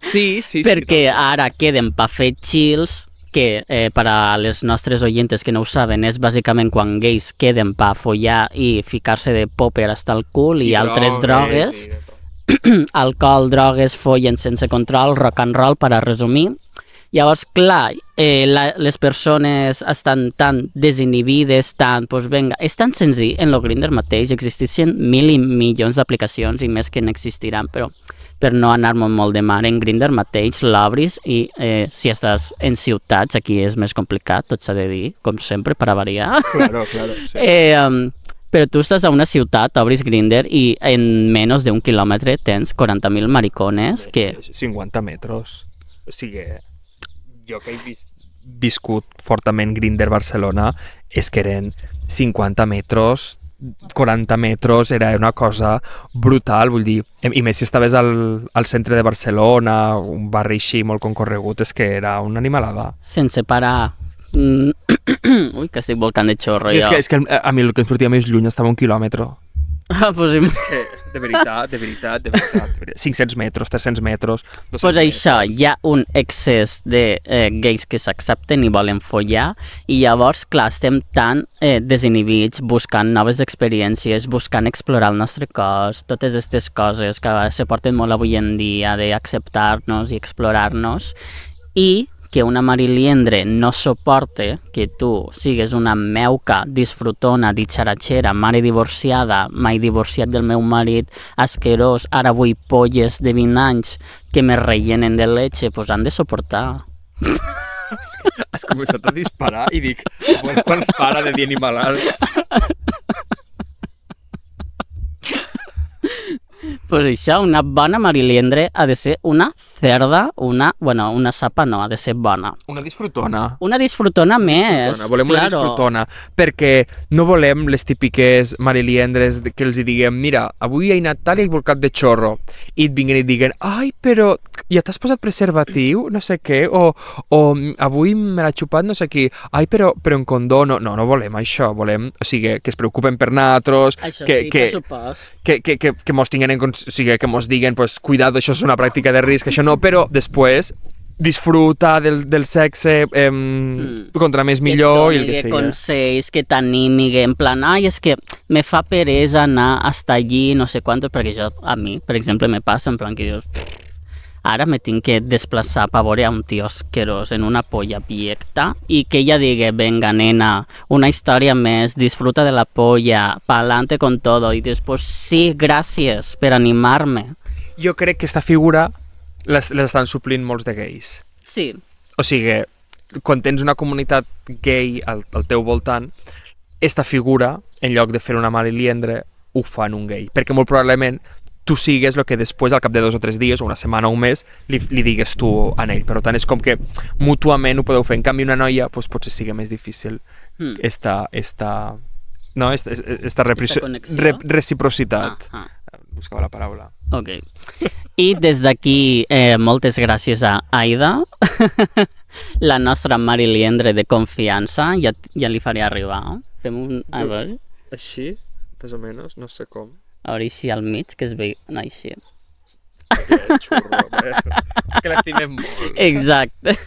B: Sí.
A: perquè ara queden pa fer chills, que per a les nostres oyentes que no ho saben és bàsicament quan gais queden pa follar i ficar-se de popper hasta el cul i altres drogues. Alcohol, drogues, follen sense control, rock and roll, per a resumir. Llavors, clar, les persones estan tan desinhibides, pues venga, és tan senzill, en el Grindr mateix existeixen mil i milions d'aplicacions i més que n'existiran, però per no anar-me molt de mar, en Grindr mateix l'obris i si estàs en ciutats, aquí és més complicat, tot s'ha de dir, com sempre, per a variar.
B: Claro, sí.
A: Però tu estàs a una ciutat, obris Grindr i en menys d'un quilòmetre tens 40.000 maricones que...
B: 50 metres. O sigui, jo que he viscut fortament Grindr Barcelona, és que eren 50 metres, 40 metres, era una cosa brutal, vull dir, i més si estaves al centre de Barcelona, un barri així molt concorregut, és que era una animalada.
A: Sense parar. Ui, que estic volcant de xorro,
B: sí, és que a mi el que em sortia més lluny estava 1 quilòmetre.
A: Pues,
B: de veritat. 500 metres, 300 metres, 200
A: pues això,
B: metres.
A: hi ha un excés de gais que s'accepten i volen follar i llavors, clar, estem tan desinhibits, buscant noves experiències, buscant explorar el nostre cos, totes aquestes coses que se porten molt avui en dia d'acceptar-nos i explorar-nos, i que una mariliendre no soporte que tu sigues una meuca disfrutona, ditxaratxera, mare divorciada, mai divorciat del meu marit, asquerós, ara vull polles de 20 anys que me rellenen de leche, pues han de soportar.
B: Has començat a disparar i dic, quan para de dir animalades?
A: Pues això, una bona mariliendre ha de ser una cerda, una sapa no, ha de ser bona.
B: Una disfrutona.
A: Una disfrutona més,
B: volem una disfrutona, perquè no volem les típiques mariliendres que els diguem, mira, avui he anat tal i he volcat de xorro, i et vinguin i et diguen, ai, però ja t'has posat preservatiu, no sé què, o avui me l'ha xupat no sé qui, ai, però en condó, no volem això, volem, o sigui, que es preocupen per nosaltres,
A: això sí, per supost.
B: Que mos tinguen o sigui, que mos diguen, pues, cuidado, això és una pràctica de risc, això no, però després disfruta del sexe contra més millor i el que sigui.
A: Que consells, que t'animi, en plan, ai, és que me fa peresa anar hasta allí, no sé quantos, perquè a mi, per exemple, me passa, en plan que dius, ara me tinc que desplaçar per veure un tio asquerós en una polla abyecta i que ella digui, venga, nena, una història més, disfruta de la polla, pa'lante con todo, i dius, pues sí, gràcies per animar-me.
B: Jo crec que esta figura les estan suplint molts de gais.
A: Sí.
B: O sigui, quan tens una comunitat gay al teu voltant, esta figura, en lloc de fer una mariliendre, ho fan un gay. Perquè molt probablement tu sigues el que després, al cap de 2 o 3 dies, o una setmana o un mes, li digues tu a ell. Per tant, és com que mútuament ho podeu fer. En canvi, una noia doncs, potser sigui més difícil esta reciprocitat. Buscava la paraula.
A: Ok. I des d'aquí, moltes gràcies a Aida, la nostra mariliendre de confiança, ja li faré arribar. Fem un... A veure...
B: Així, més o menys, no sé com.
A: A veure si al mig, que es vegi així.
B: Que xurro, que l'estimem molt.
A: Exacte.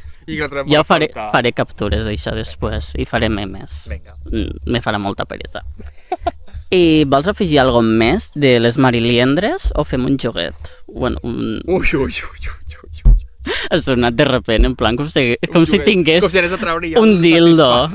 B: Jo
A: faré captures d'això després i faré memes.
B: Vinga.
A: Me farà molta peresa. I vols afegir alguna més de les mariliendres o fem un joguet? Bueno,
B: Ui.
A: Ha sonat de repent, en plan com si tingués
B: com si anés a treure ja
A: un dildo.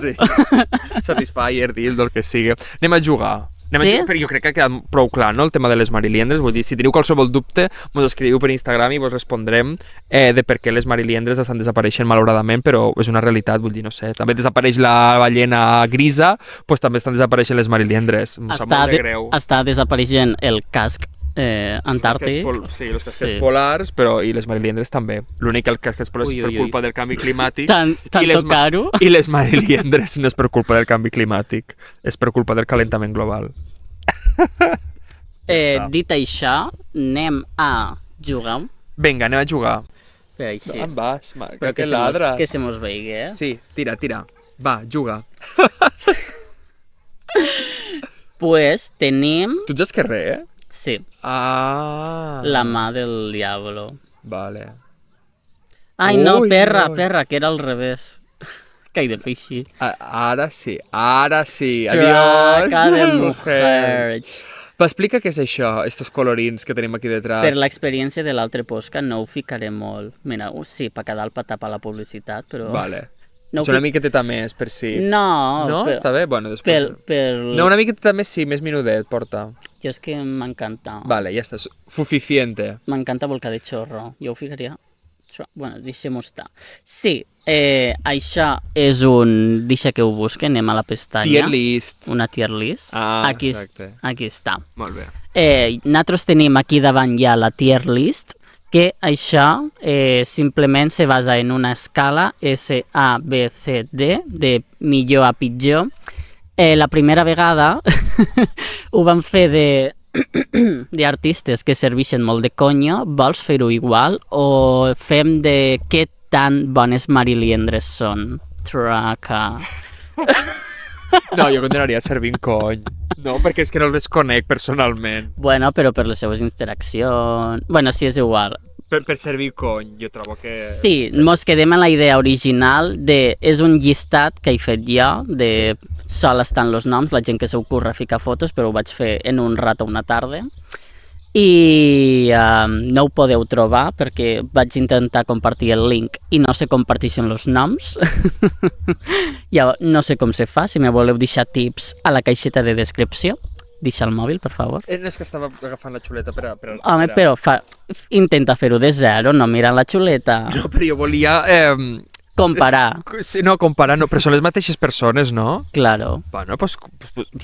B: Satisfyer, dildo, el que sigui. Anem a jugar.
A: Sí?
B: Però jo crec que ha quedat prou clar, no?, el tema de les mariliendres. Vull dir, si teniu qualsevol dubte, mos escriviu per Instagram i vos respondrem de per què les mariliendres estan desapareixent malauradament, però és una realitat, vull dir, no sé. També desapareix la ballena grisa, doncs també estan desapareixent les mariliendres. Em sap molt de greu.
A: Està desapareixent el casc Antàrtic.
B: Sí, els casquets polars, però i les mariliendres també. L'únic que el casquets polars és per culpa del canvi climàtic.
A: Tanto caro.
B: I les mariliendres no és per culpa del canvi climàtic, és per culpa del calentament global.
A: Dit això, anem a jugar.
B: Vinga, anem a jugar.
A: Per així.
B: On vas,
A: Però
B: que ladra.
A: Que se mos veigui, eh?
B: Sí, tira. Va, juga.
A: Pues tenim...
B: Tu ets esquerrer, eh?
A: Sí,
B: Ah.
A: la mà del diablo.
B: Vale.
A: Ai, no,
B: Ui,
A: perra,
B: no.
A: que era al revés. Que he de fer així.
B: Ara sí. Adiós.
A: Traca de mujeres.
B: Va, explica què és això, estos colorins que tenim aquí detrás.
A: Per l'experiència de l'altre podcast no ho ficaré molt. Mira, sí, per quedar per tapar la publicitat, però...
B: Vale.
A: No ho
B: Una miqueta més, per si...
A: No,
B: No? Està bé? Bueno, després... No, una miqueta més sí, més minudet, porta.
A: Jo és que m'encanta.
B: Vale, ja està. Suficiente.
A: M'encanta volcar de xorro. Jo ho ficaria... Bueno, deixem-ho estar. Sí, això és un... Deixa que ho busque, anem a la pestanya.
B: Tier list.
A: Una tier list.
B: Ah,
A: aquí,
B: exacte.
A: Aquí està.
B: Molt bé.
A: Nosaltres tenim aquí davant ja la tier list, que això simplement se basa en una escala S, A, B, C, D, de millor a pitjor. La primera vegada ho vam fer d'artistes que serveixen molt de conyo. Vols fer-ho igual o fem de què tan bones mariliendres són? Traca.
B: No, jo continuaria servint cony. No, perquè és que no els conec personalment.
A: Bueno, però per les seves interaccions... Bueno, sí, és igual.
B: Per servir cony, jo trobo que...
A: Sí, mos quedem en la idea original de... És un llistat que he fet jo, de sol estan els noms, la gent que s'ocorre ficar fotos, però ho vaig fer en un rato una tarda. I no ho podeu trobar perquè vaig intentar compartir el link i no se comparteixen els noms. Ja, no sé com se fa, si me voleu deixar tips a la caixeta de descripció. Deixa el mòbil, per favor.
B: No és que estava agafant la xuleta per...
A: Home, però intenta fer-ho de zero, no mirant la xuleta.
B: No, però jo volia...
A: Comparar.
B: Sí, no, comparar no, però són les mateixes persones, no?
A: Claro.
B: Bueno, pues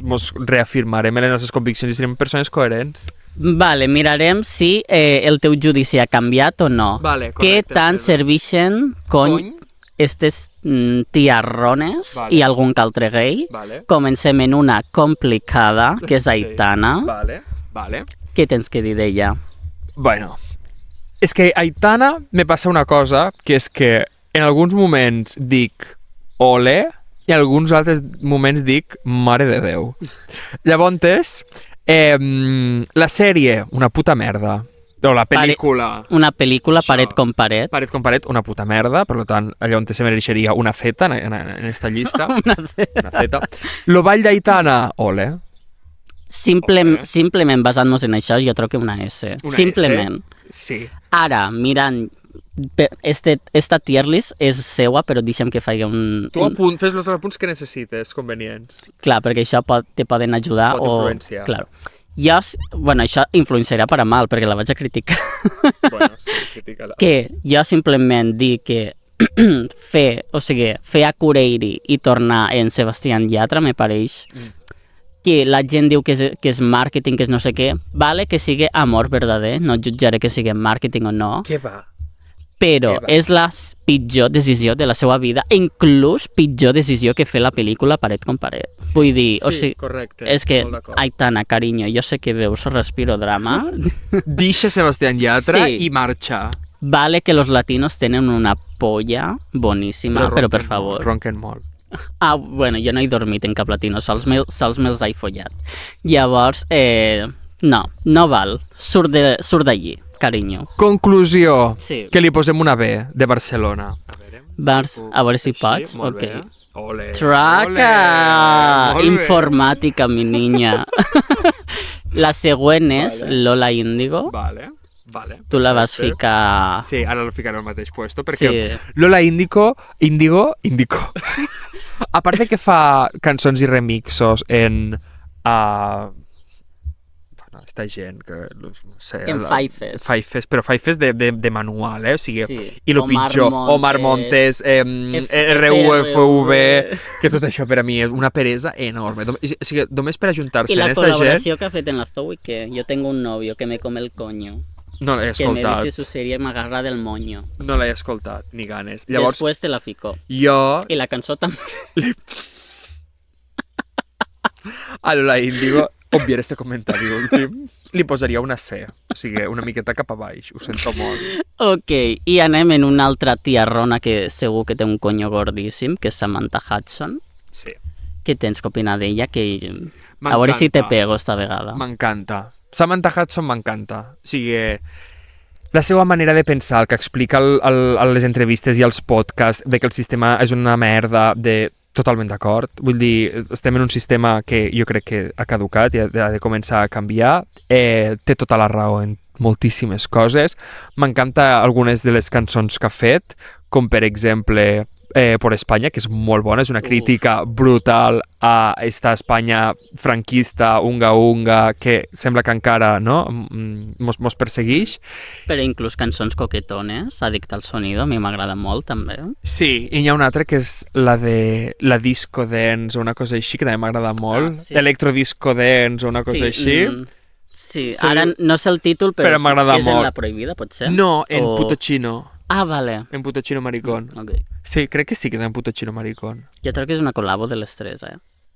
B: mos reafirmarem en les nostres conviccions i serem persones coherents.
A: Vale, mirarem si el teu judici ha canviat o no.
B: Vale,
A: Què
B: correcte.
A: tant serveixen cony estes tiarrones i algun que altre gay.
B: Vale.
A: Comencem en una complicada, que és Aitana.
B: Vale.
A: Què tens que dir d'ella?
B: Bueno, és que Aitana me passa una cosa, que és que en alguns moments dic ole i en alguns altres moments dic mare de Déu. Llavors, la sèrie, una puta merda. O la pel·lícula...
A: Una pel·lícula, paret com paret.
B: Paret com paret, una puta merda, per tant, allà on se mereixeria una feta en esta llista. Una feta. Lo ball d'Aitana, ole.
A: Simplement basant-nos en això, jo trobo que una S. Simplement.
B: Sí.
A: Ara, mirant... Esta tier list és seua, però deixa'm que faci un...
B: Tu fes els apunts que necessites, convenients.
A: Clar, perquè això te poden ajudar
B: Pot influenciar.
A: Claro. Bueno, això influenciarà per a mal, perquè la vaig a criticar.
B: Bueno, sí, critica-la.
A: Que jo simplement dic que fer a Cureiri i tornar en Sebastián Yatra me pareix que la gent diu que és màrqueting, que és no sé què. Vale que sigui amor verdader, no jutjaré que sigui màrqueting o no.
B: Què va?
A: Però és la pitjor decisió de la seva vida, inclús pitjor decisió que fer la pel·lícula paret com paret. Sí. Vull dir,
B: correcte,
A: és que, Aitana, carinyo, jo sé que veus Respiro Drama.
B: Deixa Sebastián Yatra i marxa.
A: Vale que los latinos tenen una polla boníssima, però per favor.
B: Ronquen molt.
A: Bueno, jo no he dormit en cap latino, sols me'ls he follat. Llavors, no val, surt d'allí. Carinyo.
B: Conclusió,
A: sí.
B: Que li posem una B de Barcelona.
A: A veure si pots.
B: Molt
A: okay.
B: bé. Ole.
A: Traca!
B: Ole.
A: Informàtica, mi niña. La següent és Lola Índigo.
B: Vale.
A: Tu la vas ficar...
B: Sí, ara la ficaré al mateix puesto, perquè Lola Índigo, a part de que fa cançons i remixos en... esta gent que, no sé...
A: En Faifes.
B: Faifes, però Faifes de manual, O sigui,
A: Sí.
B: i lo
A: Omar
B: pitjor,
A: Montes,
B: Omar Montes, RUFV, que tot això per a mi és una peresa enorme. O sigui, només per ajuntar-se
A: I la
B: en esta gent...
A: colaboració que ha fet en la Zoe, que yo tengo un novio que me come el coño.
B: No l'he
A: Que me
B: escoltat.
A: dice su serie y me agarra del moño.
B: No l'he escoltat, ni ganes. Llavors,
A: Después te la fico.
B: jo...
A: Y la cançó també.
B: A la Índigo, obviar este comentari últim, li posaria una C. O sigui, una miqueta cap a baix. Ho sento molt.
A: Ok, i anem en una altra tiarrona que segur que té un coño gordíssim, que és Samantha Hudson.
B: Sí.
A: Què tens que opinar d'ella? Que... A veure si te pego esta vegada.
B: M'encanta. Samantha Hudson m'encanta. O sigui, la seva manera de pensar, el que explica a les entrevistes i als podcasts, de que el sistema és una merda, totalment d'acord. Vull dir, estem en un sistema que jo crec que ha caducat i ha de començar a canviar. Té tota la raó en moltíssimes coses. M'encanta algunes de les cançons que ha fet, com per exemple Por España, que és molt bona, és una crítica brutal a esta Espanya franquista, unga, que sembla que encara mos persegueix.
A: Però inclús cançons coquetones, Adicta al sonido, a mi m'agrada molt també.
B: Sí, i hi ha una altra que és la de la disco dance o una cosa així, que també m'agrada molt.
A: Sí.
B: Electrodisco dance o una cosa així.
A: Sí, ara no sé el títol, però
B: m'agrada
A: és en
B: molt.
A: La Prohibida, potser?
B: No, en Puto Chino.
A: Ah, vale.
B: En Puto Chino Maricón.
A: Okay.
B: Sí, crec que sí que és en Puto Chino Maricón.
A: Jo crec que és una col·labo de les tres,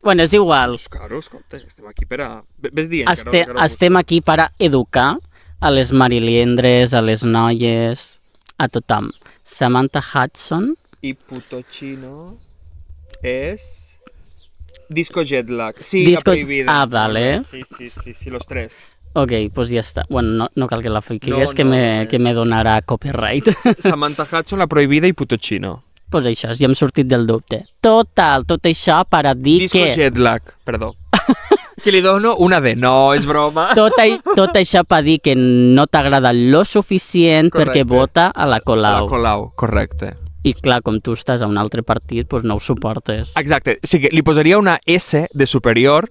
A: Bueno, és igual.
B: Claro, escolta, estem aquí per a... Ves dient.
A: Estem aquí per a educar a les mariliendres, a les noies, a tothom. Samantha Hudson.
B: I Puto Chino és... Disco Jet Lag. Sí,
A: Disco...
B: La Prohibida.
A: Ah, vale.
B: Sí, los tres.
A: Ok, pues ja està. Bueno, no cal que la fiquis,
B: No,
A: que me donarà copyright.
B: Samantha Hudson, La Prohibida i Puto Chino.
A: Pues això, ja hem sortit del dubte. Total, tot això per a dir
B: Disco
A: que...
B: Jet Lag, perdó. Que li dono una D. No, és broma.
A: Tot això per dir que no t'agrada lo suficient perquè vota a la Colau.
B: A la Colau, correcte.
A: I clar, com tu estàs a un altre partit, doncs no ho suportes.
B: Exacte. O sigui, li posaria una S de superior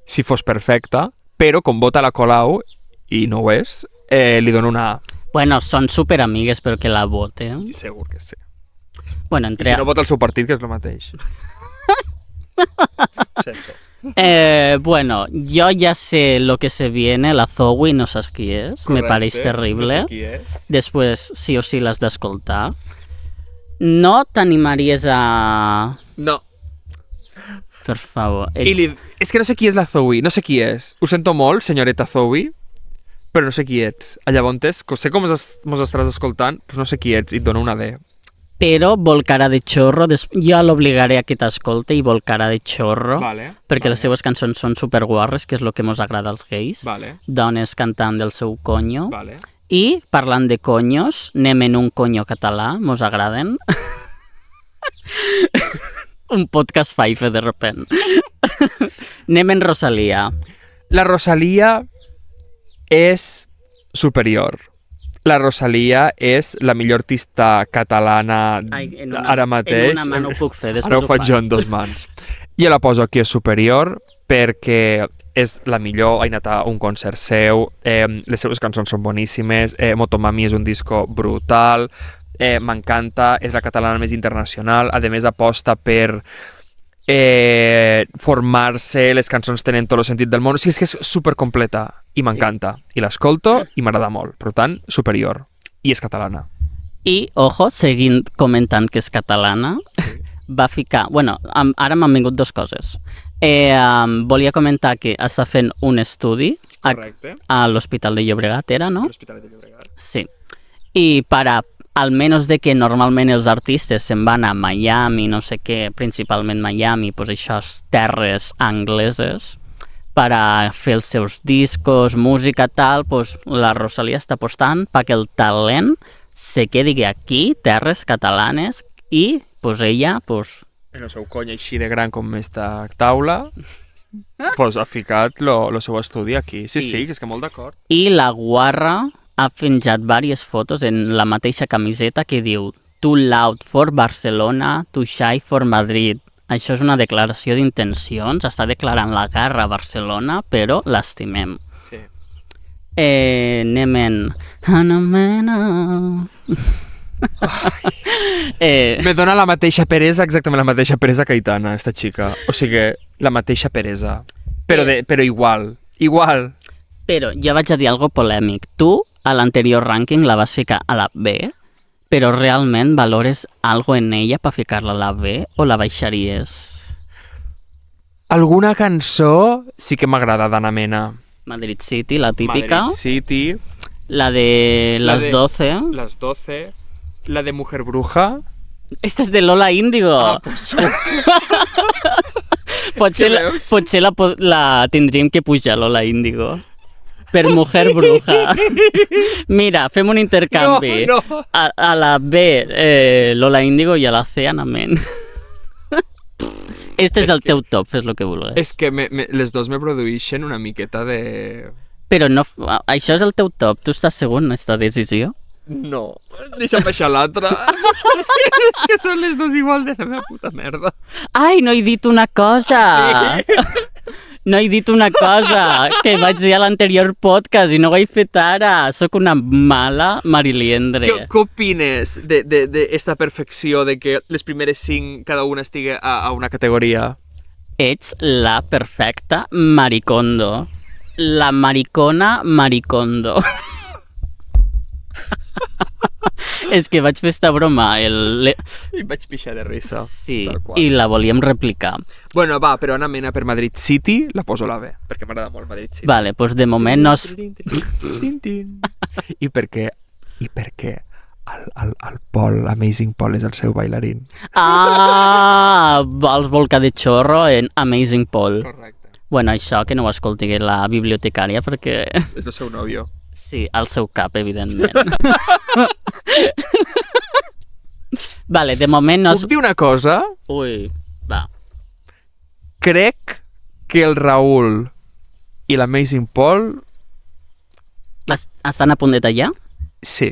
B: si fos perfecta, però com vota la Colau, i no ho és, li dono una A.
A: Bueno, són superamigues però que la voten.
B: Segur que sí.
A: Bueno,
B: I si no vota el seu partit, que és el mateix. Sento.
A: Bueno, yo ya sé lo que se viene, la Zoe, no saps qui és, me pareix terrible.
B: No sé qui és.
A: Després sí o sí l'has d'escoltar. No t'animaries a...
B: No.
A: Per favor.
B: És que no sé qui és la Zoe, no sé qui és. Ho sento molt, senyoreta Zoe, però no sé qui ets. Llavors, sé com mos estaràs escoltant, doncs no sé qui ets i et dono una D.
A: Però vol cara de xorro, jo l'obligaré a que t'escolte i vol cara de xorro, perquè les seues cançons són superguarres, que és el que mos agrada als gais. Dones cantant del seu conyo. I, parlant de conyos, anem en un conyo català, mos agraden. Un podcast faife, de repent. Anem en Rosalía.
B: La Rosalía és superior. La Rosalía és la millor artista catalana ara mateix.
A: En una mà no ho puc fer,
B: després ho faig jo en dos mans. Jo la poso aquí a superior perquè és la millor, he anat a un concert seu, les seves cançons són boníssimes, Motomami és un disco brutal, m'encanta, és la catalana més internacional, a més aposta per formar-se, les cançons tenen tot el sentit del món, o sigui, és que és supercompleta i m'encanta, i l'escolto i m'agrada molt, per tant, superior, i és catalana.
A: I, ojo, seguint comentant que és catalana, va ficar... Bueno, ara m'han vingut dues coses. Volia comentar que està fent un estudi a l'Hospital de Llobregat, era, no?
B: L'Hospital de Llobregat.
A: Sí. I almenys de que normalment els artistes se'n van a Miami, no sé què, principalment Miami, doncs això és terres angleses, per a fer els seus discos, música, tal, doncs la Rosalía està apostant perquè el talent se quedi aquí, terres catalanes, i doncs ella, doncs...
B: En el seu cony així de gran com esta taula, doncs ha ficat el seu estudi aquí. Sí, que és que molt d'acord.
A: I la guarra ha penjat diverses fotos en la mateixa camiseta que diu Too loud for Barcelona, too shy for Madrid. Això és una declaració d'intencions, està declarant la guerra a Barcelona, però l'estimem.
B: Sí.
A: Anem en... Anamena.
B: Me dona la mateixa peresa, exactament la mateixa peresa que Aitana, esta xica. O sigui, la mateixa peresa. Però igual. Igual.
A: Però jo vaig a dir algo polèmic. Tu, a l'anterior rànquing, la vas ficar a la B, però realment valores algo en ella per ficar-la a la B o la baixaries?
B: Alguna cançó sí que m'agrada d'Anna Mena.
A: Madrid City, la típica.
B: Madrid City.
A: La de Las 12.
B: Las 12. La de Mujer Bruja.
A: Esta és de Lola Índigo.
B: Pues
A: Potser la tindríem que pujar, Lola Índigo. Per Mujer Bruja. Mira, fem un intercanvi.
B: No.
A: A la B, Lola Índigo, i a la C, Anna Men. Este és el teu top, fes el que vulguis.
B: És que les dos me produeixen una miqueta de...
A: Però no, això és el teu top. Tu estàs segur en aquesta decisió?
B: No, deixa'm baixar l'altra. és que són les dos igual de la meva puta merda.
A: Ai, no he dit una cosa!
B: Sí.
A: No he dit una cosa que vaig dir a l'anterior podcast i no ho he fet ara. Soc una mala mariliendre.
B: Què opines d'esta perfecció de que les primeres 5 cada una estigui a una categoria?
A: Ets la perfecta maricondo. La maricona maricondo. És que vaig fer esta broma.
B: I vaig pixar de risa.
A: Sí, i la volíem replicar.
B: Bueno, va, però Anna Mena per Madrid City la poso a la B, perquè m'agrada molt Madrid City.
A: Vale, doncs de moment no es...
B: I perquè el Paul, Amazing Paul, és el seu bailarín.
A: Ah, vols volcar de xorro en Amazing Paul.
B: Correcte.
A: Bueno, això que no ho escolti la bibliotecària perquè...
B: És el seu nòvio.
A: Sí, al seu cap, evidentment. Vale, de moment no...
B: Puc dir una cosa?
A: Ui, va.
B: Crec que el Raül i l'Amazing Paul...
A: Estan a punt de tallar?
B: Sí.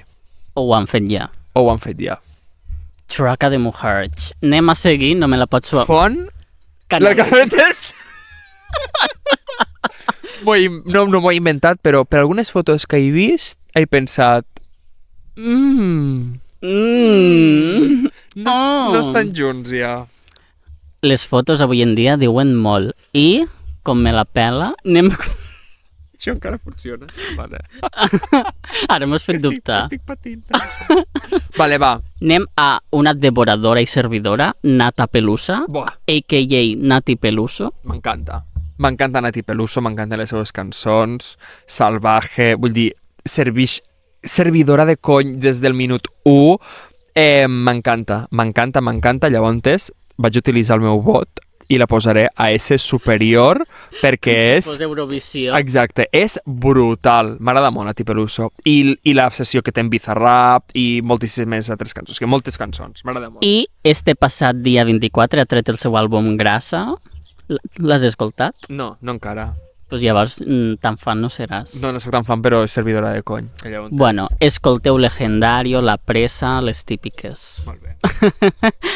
A: O ho han fet ja?
B: O ho han fet ja.
A: Traca de Mujerch. Anem a seguir, no me la pots...
B: Font... La Carretes... No m'ho he inventat, però per algunes fotos que he vist he pensat... No estan junts ja.
A: Les fotos avui en dia diuen molt. I, com me la pela, anem...
B: Això encara funciona. Vale.
A: Ara m'has fet dubtar.
B: Estic patint. Vale, va.
A: Anem a una devoradora i servidora, Nata Pelusa,
B: Buah.
A: a.k.a. Nati Peluso.
B: M'encanta. M'encanta Nati Peluso, m'encanten les seves cançons, Salvaje, vull dir, servidora de cony des del minut 1, m'encanta, llavors vaig utilitzar el meu vot i la posaré a S superior perquè és...
A: Eurovisió.
B: Exacte, és brutal, m'agrada molt Nati Peluso, i la sessió que té en Bizarrap i moltíssimes altres cançons, que moltes cançons, m'agrada molt.
A: I este passat dia 24 ha tret el seu àlbum Grassa. L'has escoltat?
B: No encara.
A: Pues llavors tan fan no seràs.
B: No soc tan fan, però és servidora de cony.
A: Bueno, escolteu Legendario, La Presa, les típiques.
B: Molt bé.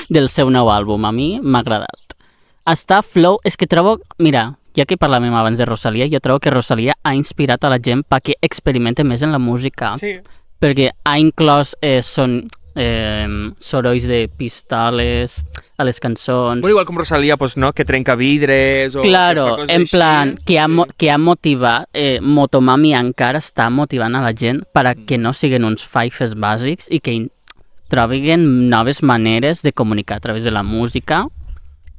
A: Del seu nou àlbum. A mi m'ha agradat. Està flow... És que trobo... Mira, ja que parlàvem abans de Rosalía, jo trobo que Rosalía ha inspirat a la gent perquè experimente més en la música.
B: Sí.
A: Perquè ha inclòs sorolls de pistoles a les cançons.
B: Bueno, igual com Rosalía, pues, no? Que trenca vidres o...
A: Claro, en plan, que ha motivat, Motomami encara està motivant a la gent perquè no siguin uns faifes bàsics i que trobin noves maneres de comunicar a través de la música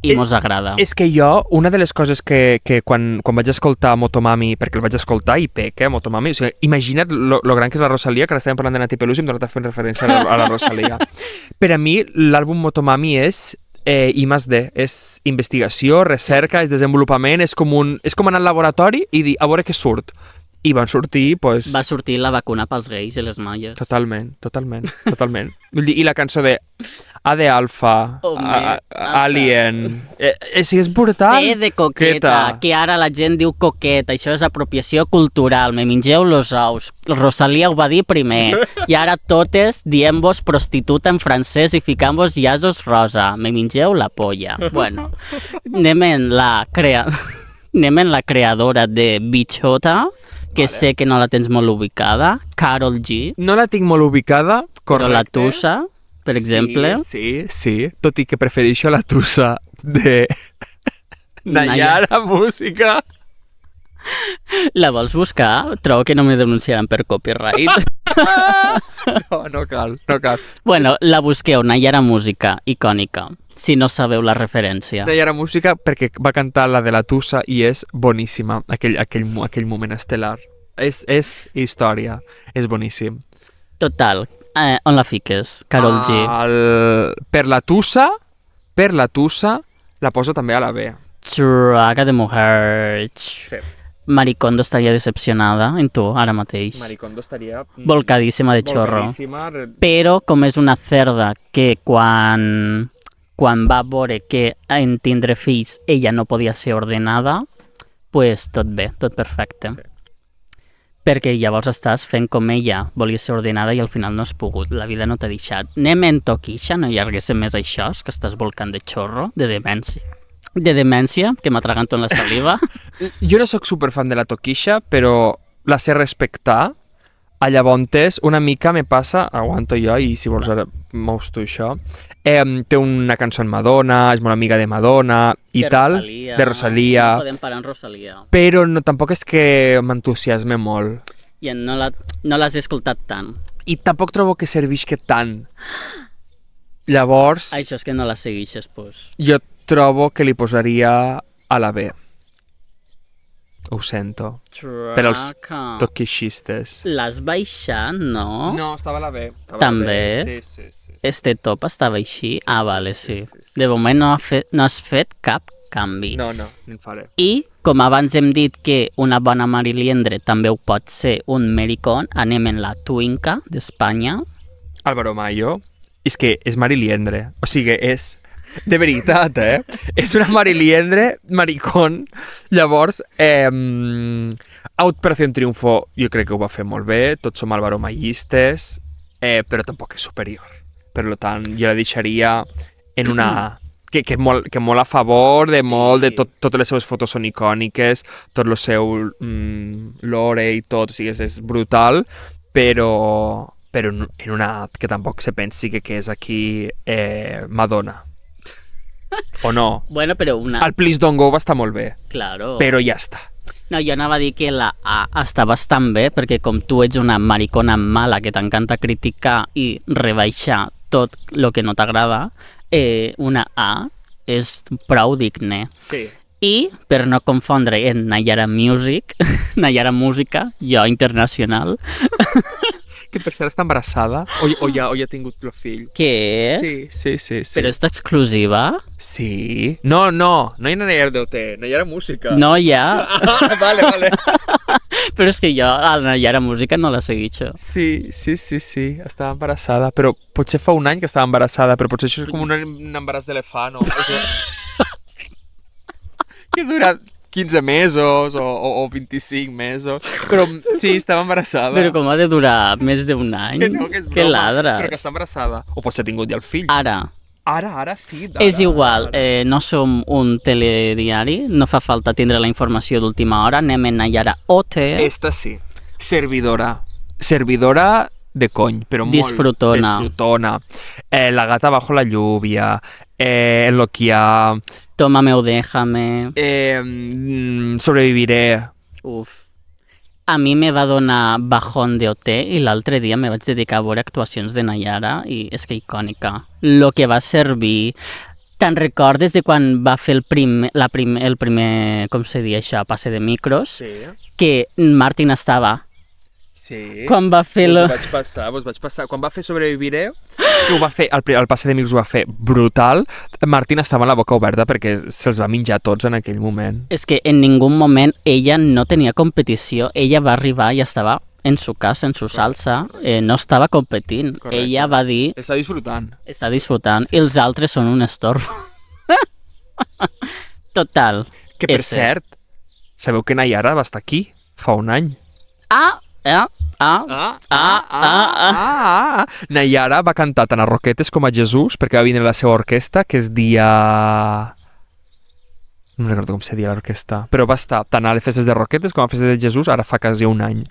A: i mos agrada.
B: És que jo, una de les coses que quan vaig escoltar Motomami, perquè el vaig escoltar i Motomami, o sigui, imagina't lo gran que és la Rosalía, que ara estàvem parlant de Nati Peluso i em donat fent referència a la Rosalía. Per a mi, l'àlbum Motomami és I+D, és investigació, recerca, és desenvolupament, és com anar al laboratori i dir, a veure què surt. I van sortir, pues...
A: Va sortir la vacuna pels gais i les noies.
B: Totalment. Vull dir, i la cançó de A de Alfa, Alien... és brutal.
A: C de coqueta, que ara la gent diu coqueta, això és apropiació cultural, me mengeu los ous. Rosalía ho va dir primer, i ara totes diem-vos prostituta en francès i ficam-vos llaços rosa, me mengeu la polla. Bueno, anem en la creadora de Bichota, que sé que no la tens molt ubicada, Karol G,
B: No la tinc molt ubicada,
A: però
B: correcte.
A: la Tussa, per exemple,
B: Sí, tot i que prefereixo la Tussa de Nayara Música.
A: la vols buscar? Trobo que no me denunciaran per copyright.
B: No cal.
A: Bueno, la busqueu, Nayara Música, icònica, si no sabeu la referència.
B: Nayara Música perquè va cantar la de la Tussa i és boníssima, aquell moment estel·lar. És història, és boníssim.
A: Total, on la fiques, Karol G?
B: Per la Tussa la poso també a la B.
A: Traga de mujer.
B: Sí.
A: Maricondo estaria decepcionada en tu, ara mateix.
B: Maricondo estaria...
A: Volcadíssima de xorro.
B: Volcadíssima.
A: Però com és una cerda que quan va veure que en tindre fills ella no podia ser ordenada, pues tot bé, tot perfecte.
B: Sí.
A: Perquè llavors estàs fent com ella volia ser ordenada i al final no has pogut, la vida no t'ha deixat. Anem en toquixa, no allarguéssim més això, que estàs volcant de xorro, de demència, que m'atragant la saliva.
B: Jo no sóc superfan de la toquixa, però la sé respectar. A llavors, una mica me passa, aguanto jo, i si vols ara mous tu això, té una cançó en Madonna, és molt amiga de Madonna i
A: de
B: tal,
A: Rosalia,
B: de Rosalia,
A: No podem parar en Rosalia.
B: però no, tampoc és que m'entusiasme molt.
A: I no l'has escoltat tant.
B: I tampoc trobo que servisca tant. Llavors,
A: Això és que no la seguixes, pues.
B: jo trobo que li posaria a la B. Ho sento. Per als
A: Traca.
B: toquixistes.
A: L'has baixat, no?
B: No, estava a la B.
A: També?
B: Sí.
A: Este top estava així?
B: Sí,
A: Vale,
B: sí.
A: De moment no has fet cap canvi.
B: No, ni en faré.
A: I, com abans hem dit que una bona Mariliendre també ho pot ser un Mericón, anem en la Twinca d'Espanya.
B: Álvaro Mayo. És que és Mariliendre. O sigui, és... De veritat, És una Mariliendre, maricón. Llavors, Operación Triunfo jo crec que ho va fer molt bé. Tots som Álvaro Mayistes, però tampoc és superior. Per tant, jo la deixaria en una A. Que molt a favor de molt, de totes les seves fotos són icòniques, tot el seu lore i tot, o sigui, és brutal, però en una A, que tampoc se pensi que és aquí Madonna. O no?
A: Bueno, però una...
B: El Please Don't Go va estar molt bé,
A: Claro.
B: però ja està.
A: No, jo anava a dir que la A està bastant bé, perquè com tu ets una maricona mala que t'encanta criticar i rebaixar tot el que no t'agrada, una A és prou digne.
B: Sí.
A: I, per no confondre en Nayara Music, Nayara Música, jo internacional,
B: Que per cert està embarassada, o ja ha tingut el fill.
A: que...
B: Sí.
A: Però està exclusiva?
B: Sí. No hi ha Nayara DOT, Nayara Música.
A: No hi ha.
B: Vale.
A: Però és que jo a la Nayara Música no la seguixo.
B: Sí, estava embarassada, però potser fa un any que estava embarassada, però potser això és com un embaràs d'elefant, o... que dura 15 mesos o 25 mesos, però sí, estava embarassada.
A: Però com ha de durar més d'un any?
B: Que no, que és broma,
A: Que ladres.
B: però que està embarassada. O potser ha tingut ja el fill.
A: Ara,
B: Ara sí.
A: és igual, no som un telediari, no fa falta tindre la informació d'última hora, anem en Nayara OT.
B: Esta sí. Servidora de cony, però
A: Disfrutona.
B: molt disfrutona. La gata bajo la lluvia, en lo que ha...
A: Tómame o déjame.
B: Sobreviviré.
A: Uf. A mi me va donar bajón de OT i l'altre dia me vaig dedicar a veure actuacions de Nayara i és que icònica. Lo que va servir... Te'n recordes de quan va fer el primer, com se diu això, passe de micros?
B: Sí.
A: Que Martin estava...
B: Sí.
A: Quan va fer
B: Vos vaig passar. Quan va fer Sobreviviré, que ho va fer, el passe de micros ho va fer brutal, Martín estava amb la boca oberta perquè se'ls va menjar tots en aquell moment.
A: És que en ningú moment ella no tenia competició, ella va arribar i estava en su casa, en su salsa, no estava competint.
B: Correcte.
A: Ella va dir...
B: Està disfrutant.
A: Està disfrutant i els altres són un estorb. Total.
B: Que per
A: ese.
B: cert, sabeu que Nayara va estar aquí fa un any? Nayara va cantar tant a Roquetes com a Jesús perquè va vindre la seva orquestra, que es dia... No recordo com se deia l'orquestra, però va estar tant a les festes de Roquetes com a festes de Jesús, ara fa quasi un any.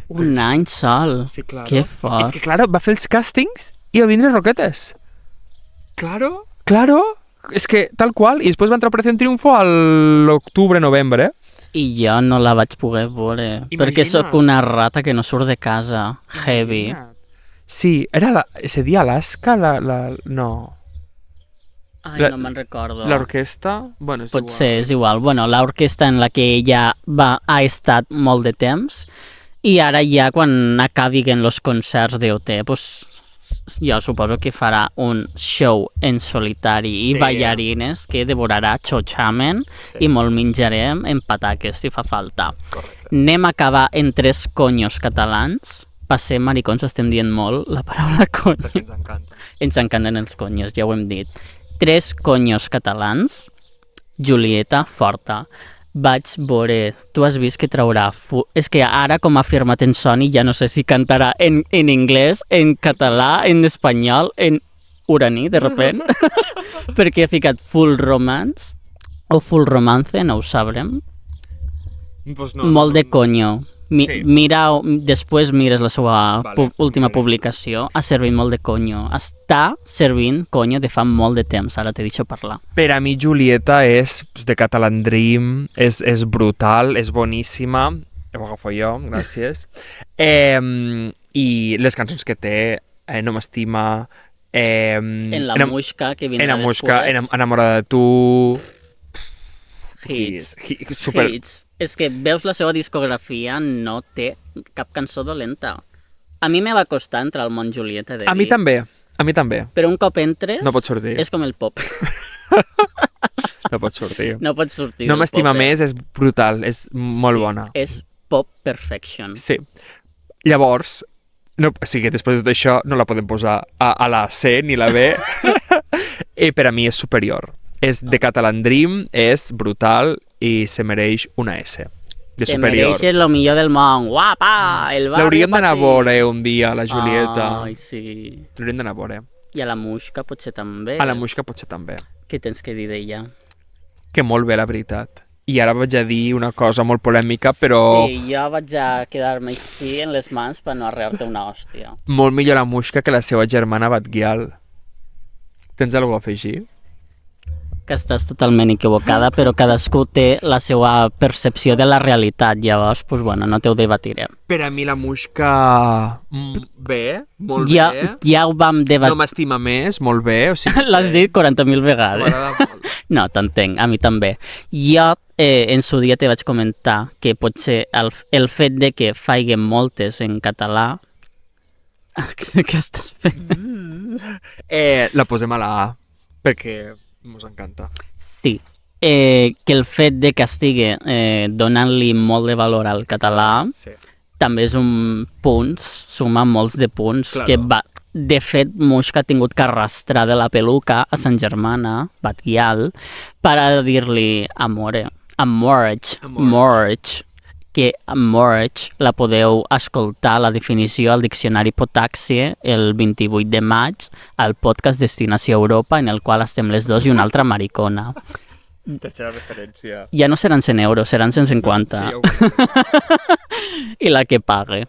A: Un any sol.
B: Sí, claro.
A: Que fort.
B: És que, claro, va fer els càstings i va vindre Roquetes. Claro. Claro. És que, tal qual. I després va entrar a Operación Triunfo a l'octubre-novembre.
A: I jo no la vaig poder veure, perquè sóc una rata que no surt de casa. Heavy.
B: Sí, era ese dia Alaska, no.
A: Ai, no me'n recordo.
B: L'orquestra, bueno, és
A: Potser és igual. Bueno, l'orquestra en la que ella ha estat molt de temps i ara ja quan acabiguen els concerts d'OT, pues, jo suposo que farà un show en solitari i ballarines que devorarà xochamen i molt menjarem en pataques si fa falta.
B: Correcte.
A: Anem a acabar en 3 conyos catalans. Passem, maricons, estem dient molt la paraula conyo.
B: Perquè ens encanta.
A: Ens encanten els conyos, ja ho hem dit. 3 conyos catalans. Julieta, forta. Vaig veure, tu has vist que traurà... És que ara, com ha afirmat en Sony, ja no sé si cantarà en anglès, en català, en espanyol, en uraní, de repent, perquè ha ficat full romance, o full romance, no ho sabrem.
B: Pues no,
A: Molt de conyo.
B: Sí.
A: Mira, després mires la seva última publicació, ha servit molt de conyo. Està servint conyo de fa molt de temps, ara t'he deixat parlar.
B: Per a mi Julieta és de Catalan Dream, és brutal, és boníssima, ho agafo jo, gràcies. I les cançons que té, No m'estima,
A: En la Muixca, que vindrà
B: En la Muixca,
A: després.
B: Enamorada de tu...
A: Hits.
B: Super...
A: Hits. És que veus la seva discografia, no té cap cançó dolenta. A mi me va costar entrar al món Julieta, de dir.
B: A mi també.
A: Però un cop entres...
B: No pots sortir.
A: És com el pop.
B: No pots sortir.
A: No pots sortir
B: No
A: del
B: m'estima
A: pop,
B: més, és brutal, és molt bona.
A: És pop perfection.
B: Sí. Llavors, no, o sigui, després de tot això no la podem posar a la C ni la B. I per a mi és superior. És de Catalan Dream, és brutal i se mereix una S. De
A: Te
B: superior.
A: mereixes lo millor del món. Guapa! El barri
B: L'hauríem d'anar a
A: papi.
B: veure un dia, la Julieta.
A: Ai, sí.
B: L'hauríem d'anar a veure.
A: I a la Muixca potser també.
B: A la Muixca potser també.
A: Què tens que dir d'ella?
B: Que molt bé, la veritat. I ara vaig a dir una cosa molt polèmica, però
A: Sí, jo vaig a quedar-me aquí en les mans per no arrear-te una hòstia.
B: molt millor la Muixca que la seva germana Batguial. Tens alguna cosa a afegir?
A: Que estàs totalment equivocada, però cadascú té la seva percepció de la realitat. Llavors, pues, bueno, no t'ho debatirem.
B: Per a mi la Muixca... bé, molt bé.
A: Ja ho vam
B: No
A: debatir.
B: m'estima més, molt bé. O sigui,
A: L'has dit 40.000 vegades.
B: m'agrada molt.
A: No, t'entenc, a mi també. Jo en su dia te vaig comentar que potser el fet de que faiguen moltes en català... Què estàs fent?
B: La posem a la A, perquè mos encanta.
A: Sí, que el fet de que estigui donant-li molt de valor al català
B: Sí.
A: també és un punt, suma molts de punts,
B: Claro.
A: que va... De fet, Muixca ha tingut que arrastrar de la peluca a Sant Germana, Batguial, per a dir-li amore, amorge, que amorge la podeu escoltar la definició al diccionari Potaxi el 28 de maig al podcast Destinació Europa, en el qual estem les dos i una altra maricona.
B: Tercera referència.
A: Ja no seran 100 euros, seran 150.
B: Sí, ja ho
A: I la que pague.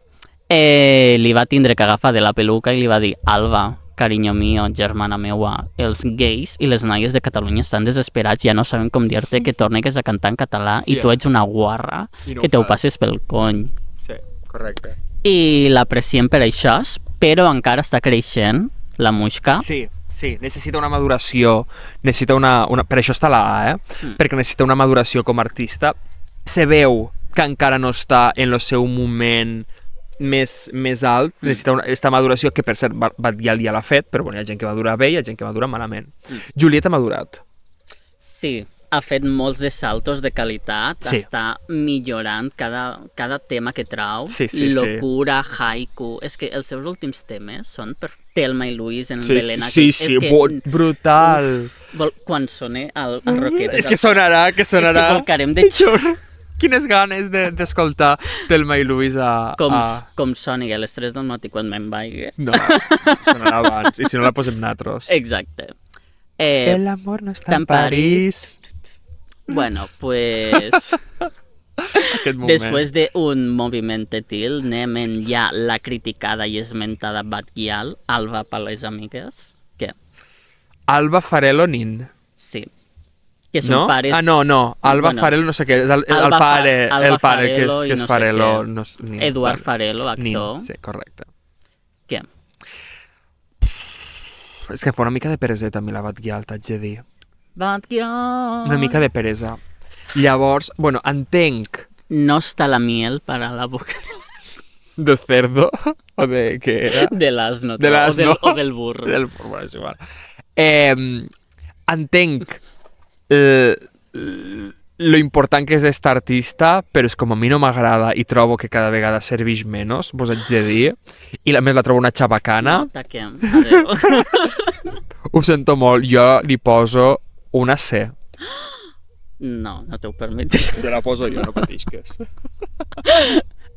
A: Li va tindre que agafar de la peluca i li va dir: Alba, carinyo mío, germana meua, els gais i les noies de Catalunya estan desesperats, ja no saben com dir-te que tornis a cantar en català i tu ets una guarra
B: I no
A: que
B: ho
A: te ho
B: fas.
A: passes pel cony.
B: Sí, correcte.
A: I l'apreciem per això, però encara està creixent la Muixca.
B: Sí, necessita una maduració, necessita una... Per això està la A, perquè necessita una maduració com a artista. Se veu que encara no està en el seu moment més alt, necessita aquesta maduració, que per cert Batguial ja l'ha fet, però bueno, hi ha gent que madura bé i hi ha gent que madura malament. Julieta ha madurat.
A: Sí, ha fet molts de saltos de qualitat,
B: Sí.
A: està millorant cada tema que trau,
B: Sí,
A: locura, haiku, és que els seus últims temes són per Telma i Luis en
B: Sí,
A: Belén.
B: sí,
A: És que,
B: brutal.
A: quan soni al Roquetes...
B: És que sonarà,
A: És que volcarem de xur.
B: Quines ganes d'escoltar Telma i Luis a...
A: Com soni a les 3 del matí quan me'n vaig.
B: No, sonarà abans. I si no la posem natros.
A: Exacte.
B: El amor no està en París.
A: Bueno, pues...
B: Aquest moment.
A: Després d'un moviment etil, anem en ja la criticada i esmentada Batguial, Alba per les amigues. Què?
B: Alba Farello Nin.
A: Sí. Que
B: No?
A: son pares...
B: Ah, no. Alba
A: Bueno,
B: Farello no sé què. És el
A: Alba
B: pare,
A: Alba
B: el pare que
A: Farello i
B: és
A: no sé
B: Farello.
A: què.
B: No, Nin.
A: Eduard
B: Vale.
A: Farello, actor.
B: Nin, sí, correcte.
A: Què?
B: És que fa una mica de pereseta a mi la Batguial, t'haig de dir.
A: Batguial...
B: Una mica de peresa. Llavors, bueno, entenc
A: No está la miel para la boca
B: de cerdo, o de què era?
A: de l'asno.
B: De l'asno.
A: O del burro.
B: Bueno, és igual. Entenc lo important que és esta artista, però és com a mi no m'agrada i trobo que cada vegada serveix menys, vos haig de dir, i a més la trobo una xabacana.
A: No, taquem. Adéu.
B: Ho sento molt, jo li poso una C.
A: No, no t'ho permetis.
B: Te la poso jo, no patisques.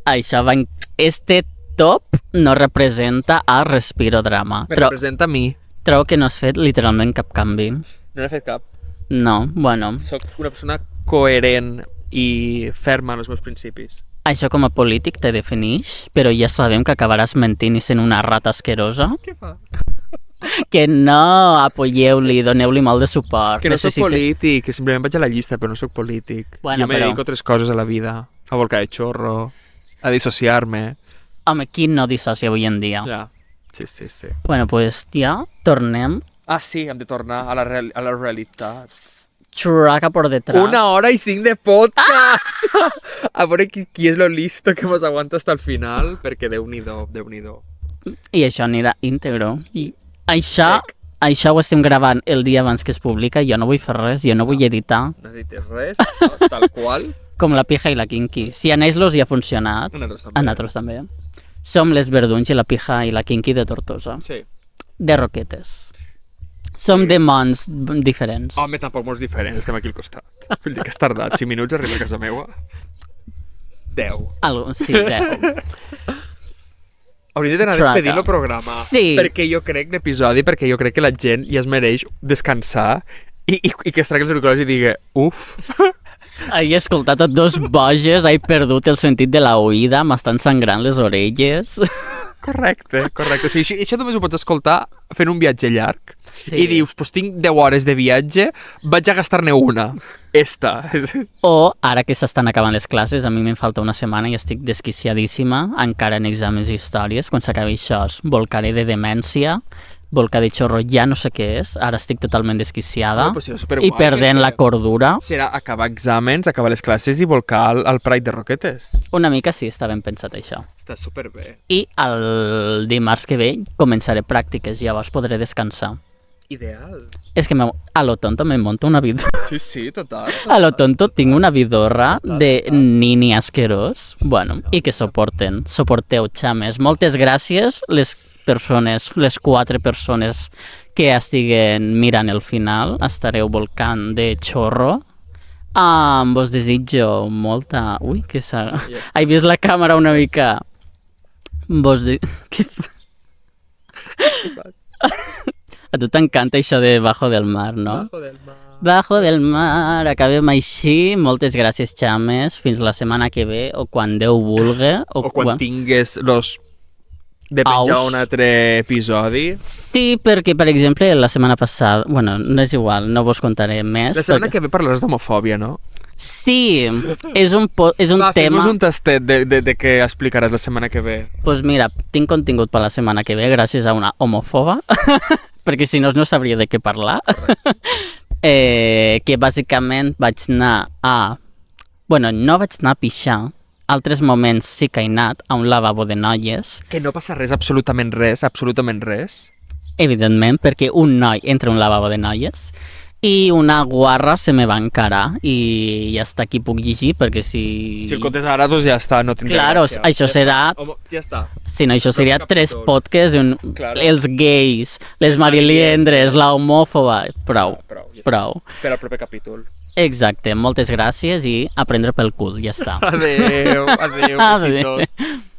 A: Això va en... Este top no representa el Respirodrama.
B: Me representa a mi.
A: Trobo que no has fet literalment cap canvi.
B: No n'he fet cap.
A: No, bueno.
B: Soc una persona coherent i ferma en els meus principis.
A: Això com a polític te defineix, però ja sabem que acabaràs mentint i sent una rata asquerosa.
B: Què fa?
A: Que no apoyeu-li, doneu-li molt de suport.
B: Que no soc polític, que simplement vaig a la llista, però no soc polític.
A: Bueno,
B: jo me
A: però-
B: dedico a altres coses a la vida. A volcar de xorro, a dissociar-me.
A: Home, qui no dissocia avui en dia?
B: Ja. Sí.
A: Bueno, pues ja tornem.
B: Ah, sí, hem de tornar a la realitat.
A: Churraca por detrás.
B: 1 hora i 5 de podcast! A veure qui és lo listo que mos aguanta hasta el final, perquè Déu-n'hi-do, Déu-n'hi-do.
A: I això anirà íntegro. I això ho estem gravant el dia abans que es publica. Jo no vull fer res, jo no vull editar.
B: No edites res, no, tal qual.
A: Com la pija i la kinky. Si a ells ja ha funcionat,
B: Nosaltres també.
A: a nosaltres també. Som les verdunys i la pija i la kinky de Tortosa.
B: Sí.
A: De Roquetes. Som de mons diferents.
B: Home, tampoc molt diferent, estem aquí al costat. Vull dir que has tardat 5 minuts a arribar a casa meva. 10.
A: Sí, 10.
B: Hauríem d'anar
A: Traca.
B: despedint el programa.
A: Sí.
B: Perquè jo crec l'episodi, perquè jo crec que la gent ja es mereix descansar i que es tragui els auriculars i digui, uf.
A: He escoltat a dos boges, he perdut el sentit de la oïda, m'estan sangrant les orelles.
B: Correcte. O sigui, això només ho pots escoltar fent un viatge llarg.
A: Sí.
B: I dius, pues tinc 10 hores de viatge, vaig a gastar-ne una. Esta.
A: O, ara que s'estan acabant les classes, a mi me'n falta una setmana i estic desquiciadíssima, encara en exàmens i històries, quan s'acabi això, volcaré de demència, volcar de xorro, ja no sé què és, ara estic totalment desquiciada
B: Pues serà superguai,
A: i perdent la cordura.
B: Serà acabar exàmens, acabar les classes i volcar al Pride de Roquetes.
A: Una mica sí, està ben pensat això.
B: Està superbé.
A: I el dimarts que ve començaré pràctiques, llavors podré descansar.
B: Ideal.
A: És que a lo tonto me monto una vidorra.
B: Sí, total.
A: A lo tonto tinc una vidorra de nini asquerós. Bueno, i que suporteu, xames. Moltes gràcies les 4 persones que estiguen mirant el final. Estareu volcant de xorro. Vos desitjo molta... Ui, que s'ha...
B: Ja està.
A: He vist la càmera una mica... Què fa? A tu t'encanta això de Bajo del Mar, no?
B: Bajo del mar.
A: Bajo del Mar, acabem així. Moltes gràcies, xames. Fins la setmana que ve, o quan Déu vulgui.
B: O quan tingues los de penjar
A: Aus.
B: un altre episodi.
A: Sí, perquè, per exemple, la setmana passada... Bueno, no és igual, no vos contaré més.
B: La setmana que ve parlaràs d'homofòbia, no?
A: Sí, és un
B: Va,
A: tema...
B: fes-nos un tastet de què explicaràs la setmana que ve.
A: Pues mira, tinc contingut per la setmana que ve gràcies a una homòfoba, perquè si no, no sabria de què parlar. Que bàsicament vaig anar a... Bueno, no vaig anar a pixar. Altres moments sí que he anat a un lavabo de noies,
B: Que no passa res, absolutament res.
A: evidentment, perquè un noi entra a un lavabo de noies i una guarra se me va encarar i ja està aquí puc llegir perquè si...
B: Si el contes ara, doncs ja està, no tindrà
A: Claro,
B: gràcia.
A: això
B: Ja
A: serà...
B: està. Home, ja està.
A: Si no, això seria
B: Proper
A: 3
B: capítol.
A: podcasts,
B: Claro.
A: els gais, les mariliendres, la homòfoba... Prou,
B: Prou, ja està.
A: prou.
B: Per al proper capítol.
A: Exacte, moltes gràcies i a prendre pel cul, ja està.
B: Adéu,
A: Adéu.
B: besitos.